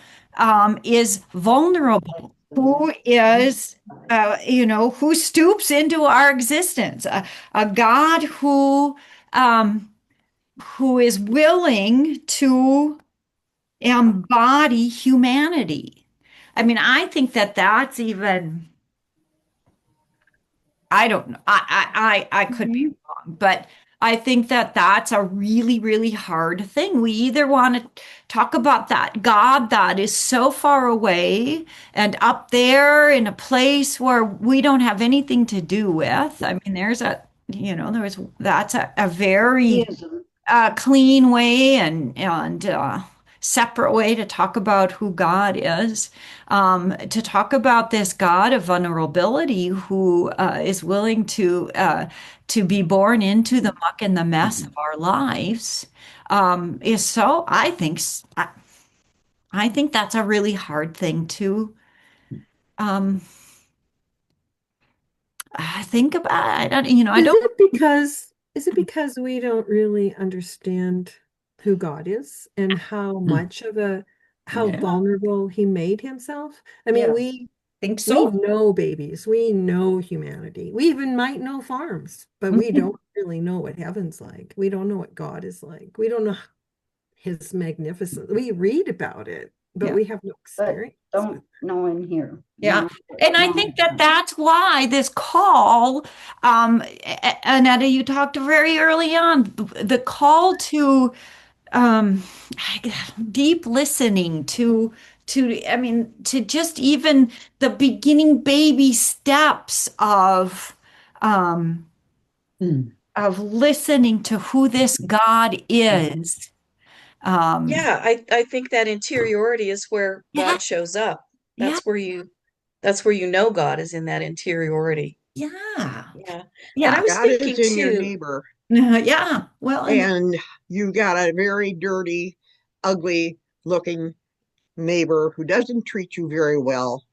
[SPEAKER 1] is vulnerable, who is, who stoops into our existence, a God who is willing to embody humanity. I mean, I think that that's even, I don't know. I could be
[SPEAKER 3] Mhm.
[SPEAKER 1] wrong, but I think that that's a really, really hard thing. We either want to talk about that God that is so far away and up there in a place where we don't have anything to do with. I mean, that's a very
[SPEAKER 3] Theism.
[SPEAKER 1] clean way and separate way to talk about who God is, to talk about this God of vulnerability who is willing to be born into the muck and the mess of our lives, is so, I think, I think that's a really hard thing to um think about. I don't, I don't.
[SPEAKER 5] Is it because we don't really understand who God is and how
[SPEAKER 2] Mm.
[SPEAKER 5] much of a how
[SPEAKER 1] Yeah,
[SPEAKER 5] vulnerable he made himself? I mean,
[SPEAKER 3] Yes.
[SPEAKER 1] think
[SPEAKER 5] we
[SPEAKER 1] so.
[SPEAKER 5] know babies, we know humanity. We even might know farms, but we don't really know what heaven's like. We don't know what God is like. We don't know his magnificence. We read about it, but
[SPEAKER 1] Yeah.
[SPEAKER 5] we have no
[SPEAKER 3] But
[SPEAKER 5] experience with
[SPEAKER 3] don't know in here.
[SPEAKER 1] Yeah.
[SPEAKER 3] No,
[SPEAKER 1] And I
[SPEAKER 3] no.
[SPEAKER 1] think that that's why this call, Annetta, you talked very early on, the call to um, deep listening I mean, to just even the beginning baby steps um,
[SPEAKER 2] Mm.
[SPEAKER 1] of listening to who this God
[SPEAKER 2] Mhm.
[SPEAKER 1] is. Um,
[SPEAKER 6] Yeah, I think that interiority is where
[SPEAKER 1] yeah,
[SPEAKER 6] God shows up.
[SPEAKER 1] yeah,
[SPEAKER 6] That's where you know God is in that interiority.
[SPEAKER 1] yeah,
[SPEAKER 6] Yeah. And I
[SPEAKER 1] yeah,
[SPEAKER 6] was
[SPEAKER 9] God is
[SPEAKER 6] thinking
[SPEAKER 9] in your
[SPEAKER 6] too,
[SPEAKER 9] neighbor,
[SPEAKER 1] yeah. Well, and
[SPEAKER 9] and you got a very dirty, ugly looking neighbor who doesn't treat you very well,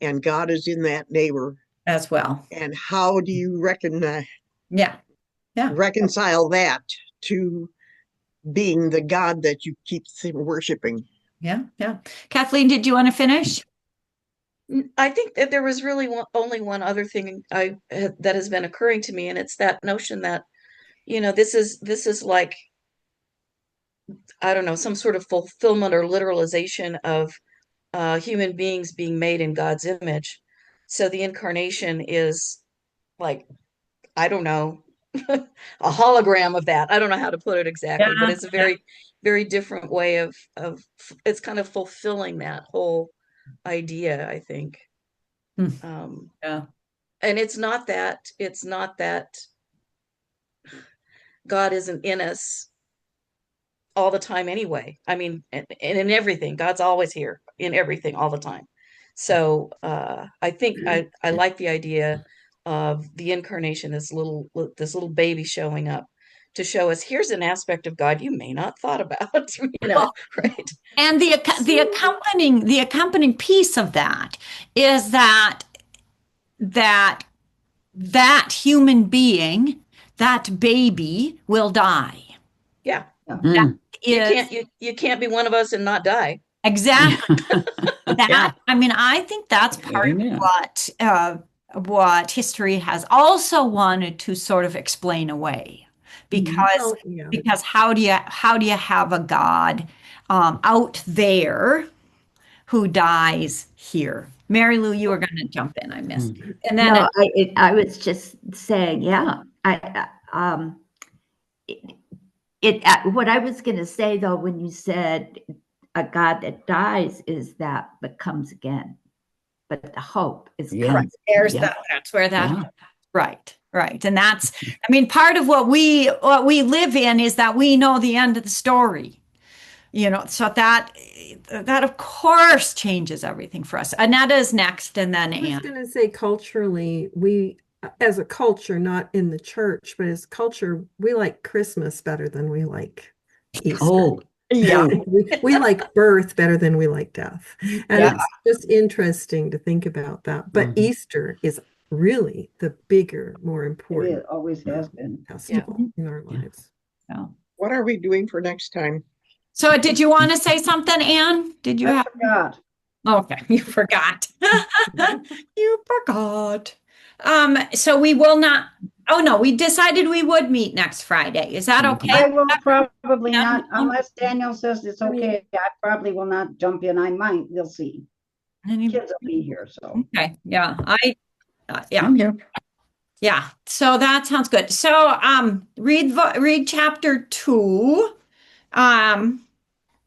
[SPEAKER 9] and God is in that neighbor.
[SPEAKER 1] as well.
[SPEAKER 9] And how do you
[SPEAKER 1] Yeah, yeah,
[SPEAKER 9] reconcile that to being the God that you keep worshiping?
[SPEAKER 1] yeah, yeah. Kathleen, did you want to finish?
[SPEAKER 6] I think that there was really only one other thing that has been occurring to me, and it's that notion that, this is like, I don't know, some sort of fulfillment or literalization of human beings being made in God's image. So the incarnation is like, I don't know, a hologram of that. I don't know how to put it exactly, but
[SPEAKER 1] Yeah,
[SPEAKER 6] it's a
[SPEAKER 1] yeah.
[SPEAKER 6] very, very different way of it's kind of fulfilling that whole idea, I think.
[SPEAKER 1] Hmm.
[SPEAKER 6] Um,
[SPEAKER 1] Yeah.
[SPEAKER 6] and it's not that God isn't in us all the time anyway. I mean, and in everything, God's always here in everything all the time. So I think I like the idea of the incarnation, this little baby showing up to show us here's an aspect of God you may not thought about,
[SPEAKER 1] Well,
[SPEAKER 6] right?
[SPEAKER 1] and the accompanying piece of that is that that human being, that baby will die.
[SPEAKER 6] Yeah,
[SPEAKER 1] That
[SPEAKER 2] Mm.
[SPEAKER 6] you
[SPEAKER 1] is
[SPEAKER 6] can't you can't be one of us and not die.
[SPEAKER 1] exactly
[SPEAKER 2] Yeah.
[SPEAKER 1] that. I mean, I think that's part of
[SPEAKER 2] Amen.
[SPEAKER 1] what history has also wanted to sort of explain away,
[SPEAKER 2] Mhm.
[SPEAKER 1] because
[SPEAKER 5] well, yeah.
[SPEAKER 1] how do you have a God out there who dies here? Mary Lou, you were going to jump in. I missed.
[SPEAKER 2] Mm.
[SPEAKER 1] And then
[SPEAKER 4] No, I was just saying, yeah. It, what I was going to say though, when you said a God that dies is that but comes again, but the hope is
[SPEAKER 2] Yeah.
[SPEAKER 1] right,
[SPEAKER 4] comes
[SPEAKER 1] there's
[SPEAKER 2] Yeah.
[SPEAKER 1] that's where that
[SPEAKER 2] Yeah.
[SPEAKER 1] right, right. And that's, I mean, part of what we live in is that we know the end of the story. So that of course changes everything for us. Annetta is next, and then
[SPEAKER 5] I was
[SPEAKER 1] Anne.
[SPEAKER 5] going to say culturally, we, as a culture, not in the church, but as culture, we like Christmas better than we like Easter.
[SPEAKER 2] Oh,
[SPEAKER 1] Yeah,
[SPEAKER 2] oh,
[SPEAKER 5] We like birth better than we like death. And
[SPEAKER 1] yeah,
[SPEAKER 2] yeah.
[SPEAKER 5] it's just interesting to think about that. But
[SPEAKER 2] Mhm.
[SPEAKER 5] Easter is really the bigger, more important
[SPEAKER 3] Always
[SPEAKER 5] uh,
[SPEAKER 3] has been.
[SPEAKER 6] Yeah.
[SPEAKER 5] festival in our
[SPEAKER 2] Yeah.
[SPEAKER 5] lives.
[SPEAKER 1] yeah.
[SPEAKER 9] What are we doing for next time?
[SPEAKER 1] So did you want to say something, Anne? Did you
[SPEAKER 3] I
[SPEAKER 1] have?
[SPEAKER 3] forgot.
[SPEAKER 1] Okay, you forgot. You forgot. So we will not. Oh no, we decided we would meet next Friday. Is that okay?
[SPEAKER 3] I will probably
[SPEAKER 1] Yeah.
[SPEAKER 3] not, unless Daniel says it's
[SPEAKER 5] I mean,
[SPEAKER 3] okay. I probably will not jump in. I might. We'll see.
[SPEAKER 1] Any-
[SPEAKER 3] Kids will be here, so.
[SPEAKER 1] Okay, yeah, yeah,
[SPEAKER 2] I'm here.
[SPEAKER 1] yeah. So that sounds good. So read chapter 2. Um,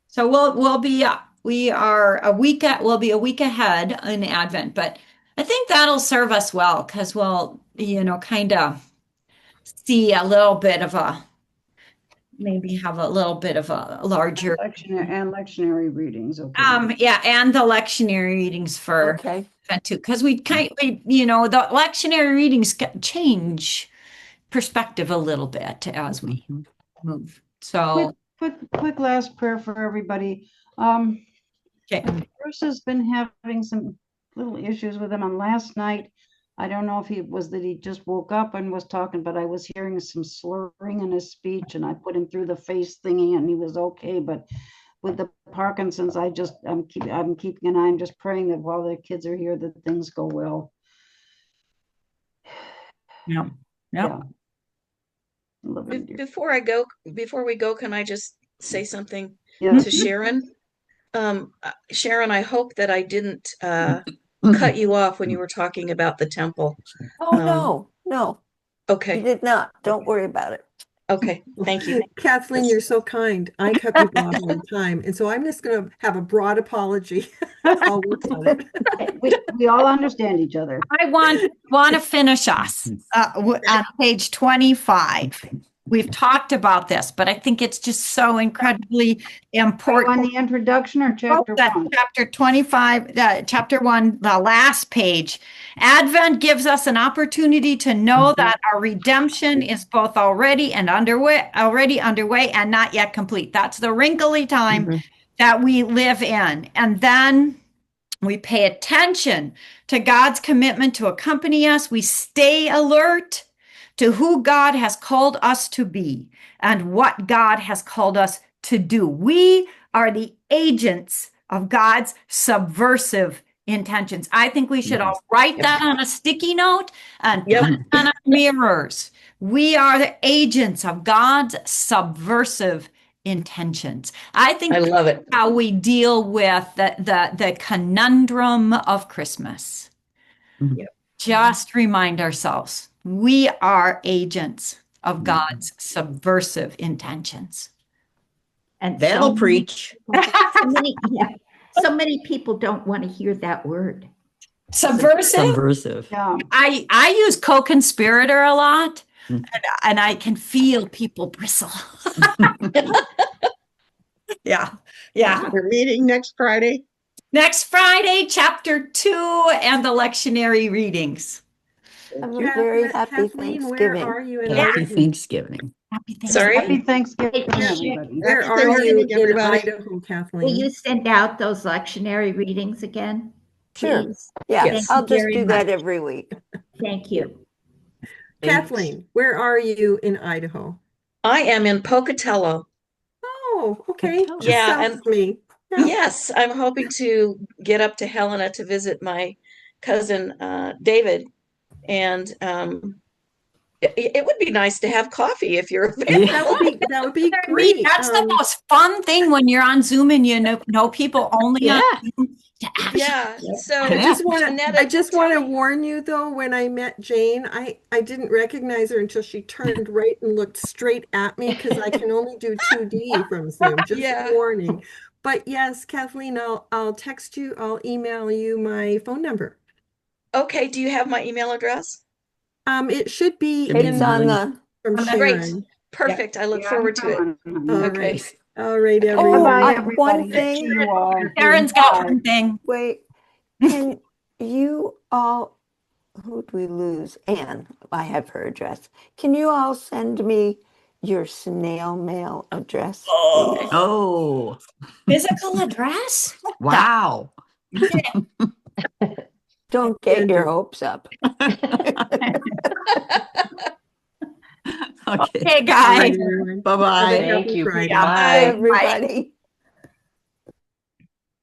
[SPEAKER 1] so we'll be a week ahead in Advent, but I think that'll serve us well because we'll, kind of see a little bit of maybe have a little bit of a larger,
[SPEAKER 3] Lectionary readings, okay.
[SPEAKER 1] yeah, and the lectionary readings for
[SPEAKER 7] Okay.
[SPEAKER 1] that too, because the lectionary readings change perspective a little bit as we
[SPEAKER 2] Mhm.
[SPEAKER 1] move.
[SPEAKER 3] Quick,
[SPEAKER 1] So,
[SPEAKER 3] quick last prayer for everybody. Um,
[SPEAKER 1] Okay.
[SPEAKER 3] Bruce has been having some little issues with him. And last night, I don't know if that he just woke up and was talking, but I was hearing some slurring in his speech, and I put him through the face thingy, and he was okay. But with the Parkinson's, I'm keeping an eye. I'm just praying that while the kids are here, that things go well.
[SPEAKER 1] Yeah.
[SPEAKER 3] Yeah.
[SPEAKER 6] Before we go, can I just say something
[SPEAKER 3] Yeah.
[SPEAKER 6] to Sharon? Sharon, I hope that I didn't cut you off when you were talking about the temple.
[SPEAKER 7] Oh, no, you
[SPEAKER 6] Okay.
[SPEAKER 7] did not. Don't worry about it.
[SPEAKER 6] Okay. Thank you.
[SPEAKER 5] Kathleen, you're so kind. I cut people off all the time. And so I'm just going to have a broad apology. I'll work on it.
[SPEAKER 3] We all understand each other.
[SPEAKER 1] I want to finish us on page 25. We've talked about this, but I think it's just so incredibly important.
[SPEAKER 3] On the introduction or chapter one?
[SPEAKER 1] Chapter 25, chapter 1, the last page. Advent gives us an opportunity to know that our redemption is both already underway and not yet complete. That's the wrinkly time that we live in. And then we pay attention to God's commitment to accompany us. We stay alert to who God has called us to be and what God has called us to do. We are the agents of God's subversive intentions. I think we should all write that on a sticky note and put it on our mirrors. We are the agents of God's subversive intentions. I think
[SPEAKER 6] I love it.
[SPEAKER 1] How we deal with the conundrum of Christmas. Just remind ourselves, we are agents of God's subversive intentions.
[SPEAKER 4] And
[SPEAKER 2] That'll preach.
[SPEAKER 4] So many people don't want to hear that word.
[SPEAKER 1] Subversive?
[SPEAKER 3] Yeah.
[SPEAKER 1] I use co-conspirator a lot, and I can feel people bristle. Yeah.
[SPEAKER 9] We're meeting next Friday.
[SPEAKER 1] Next Friday, chapter 2 and the lectionary readings.
[SPEAKER 7] Have a very happy
[SPEAKER 5] Kathleen, where
[SPEAKER 7] Thanksgiving.
[SPEAKER 5] are you in
[SPEAKER 2] Happy
[SPEAKER 5] Idaho?
[SPEAKER 2] Thanksgiving.
[SPEAKER 1] Happy Thanksgiving.
[SPEAKER 6] Sorry?
[SPEAKER 3] Happy Thanksgiving,
[SPEAKER 4] Hey,
[SPEAKER 3] everybody.
[SPEAKER 5] Where
[SPEAKER 9] Happy
[SPEAKER 5] are you
[SPEAKER 9] Thanksgiving,
[SPEAKER 5] in
[SPEAKER 9] everybody.
[SPEAKER 5] Idaho,
[SPEAKER 4] Will
[SPEAKER 5] Kathleen?
[SPEAKER 4] you send out those lectionary readings again,
[SPEAKER 7] Sure.
[SPEAKER 4] please?
[SPEAKER 7] Yeah,
[SPEAKER 6] Yes.
[SPEAKER 7] I'll just
[SPEAKER 4] Very
[SPEAKER 7] do that
[SPEAKER 4] much.
[SPEAKER 7] every week.
[SPEAKER 4] Thank you.
[SPEAKER 5] Kathleen, where are you in Idaho?
[SPEAKER 6] I am in Pocatello.
[SPEAKER 5] Oh, okay.
[SPEAKER 2] Pocatello.
[SPEAKER 5] Just
[SPEAKER 6] Yeah,
[SPEAKER 5] south
[SPEAKER 6] and
[SPEAKER 5] of me. Yeah.
[SPEAKER 6] yes, I'm hoping to get up to Helena to visit my cousin David. And it would be nice to have coffee if you're available.
[SPEAKER 5] That would be great.
[SPEAKER 1] That's the most fun thing when you're on Zoom and you know people only on Zoom to actually.
[SPEAKER 6] Yeah. So
[SPEAKER 5] I just want
[SPEAKER 6] Annetta,
[SPEAKER 5] to warn you though, when I met Jane, I didn't recognize her until she turned right and looked straight at me because I can only do 2D from Zoom. Just
[SPEAKER 6] Yeah.
[SPEAKER 5] a warning. But yes, Kathleen, I'll text you, I'll email you my phone number.
[SPEAKER 6] Okay, do you have my email address?
[SPEAKER 5] It should be
[SPEAKER 7] It's on the.
[SPEAKER 5] from
[SPEAKER 6] Great.
[SPEAKER 5] Sharon.
[SPEAKER 6] Perfect. I look forward to it.
[SPEAKER 5] All
[SPEAKER 6] Okay.
[SPEAKER 5] right. All right,
[SPEAKER 7] Oh,
[SPEAKER 5] everyone.
[SPEAKER 7] one
[SPEAKER 3] See
[SPEAKER 7] thing.
[SPEAKER 3] you all.
[SPEAKER 1] Karen's got
[SPEAKER 3] Bye.
[SPEAKER 1] one thing.
[SPEAKER 7] Wait, can you all, who did we lose? Anne, I have her address. Can you all send me your snail mail address? please?
[SPEAKER 2] Oh,
[SPEAKER 1] Physical address?
[SPEAKER 2] wow.
[SPEAKER 7] Don't get your hopes up.
[SPEAKER 2] Okay.
[SPEAKER 1] Okay, guys.
[SPEAKER 2] Bye-bye.
[SPEAKER 5] Thank you.
[SPEAKER 7] Bye,
[SPEAKER 6] Bye.
[SPEAKER 7] everybody.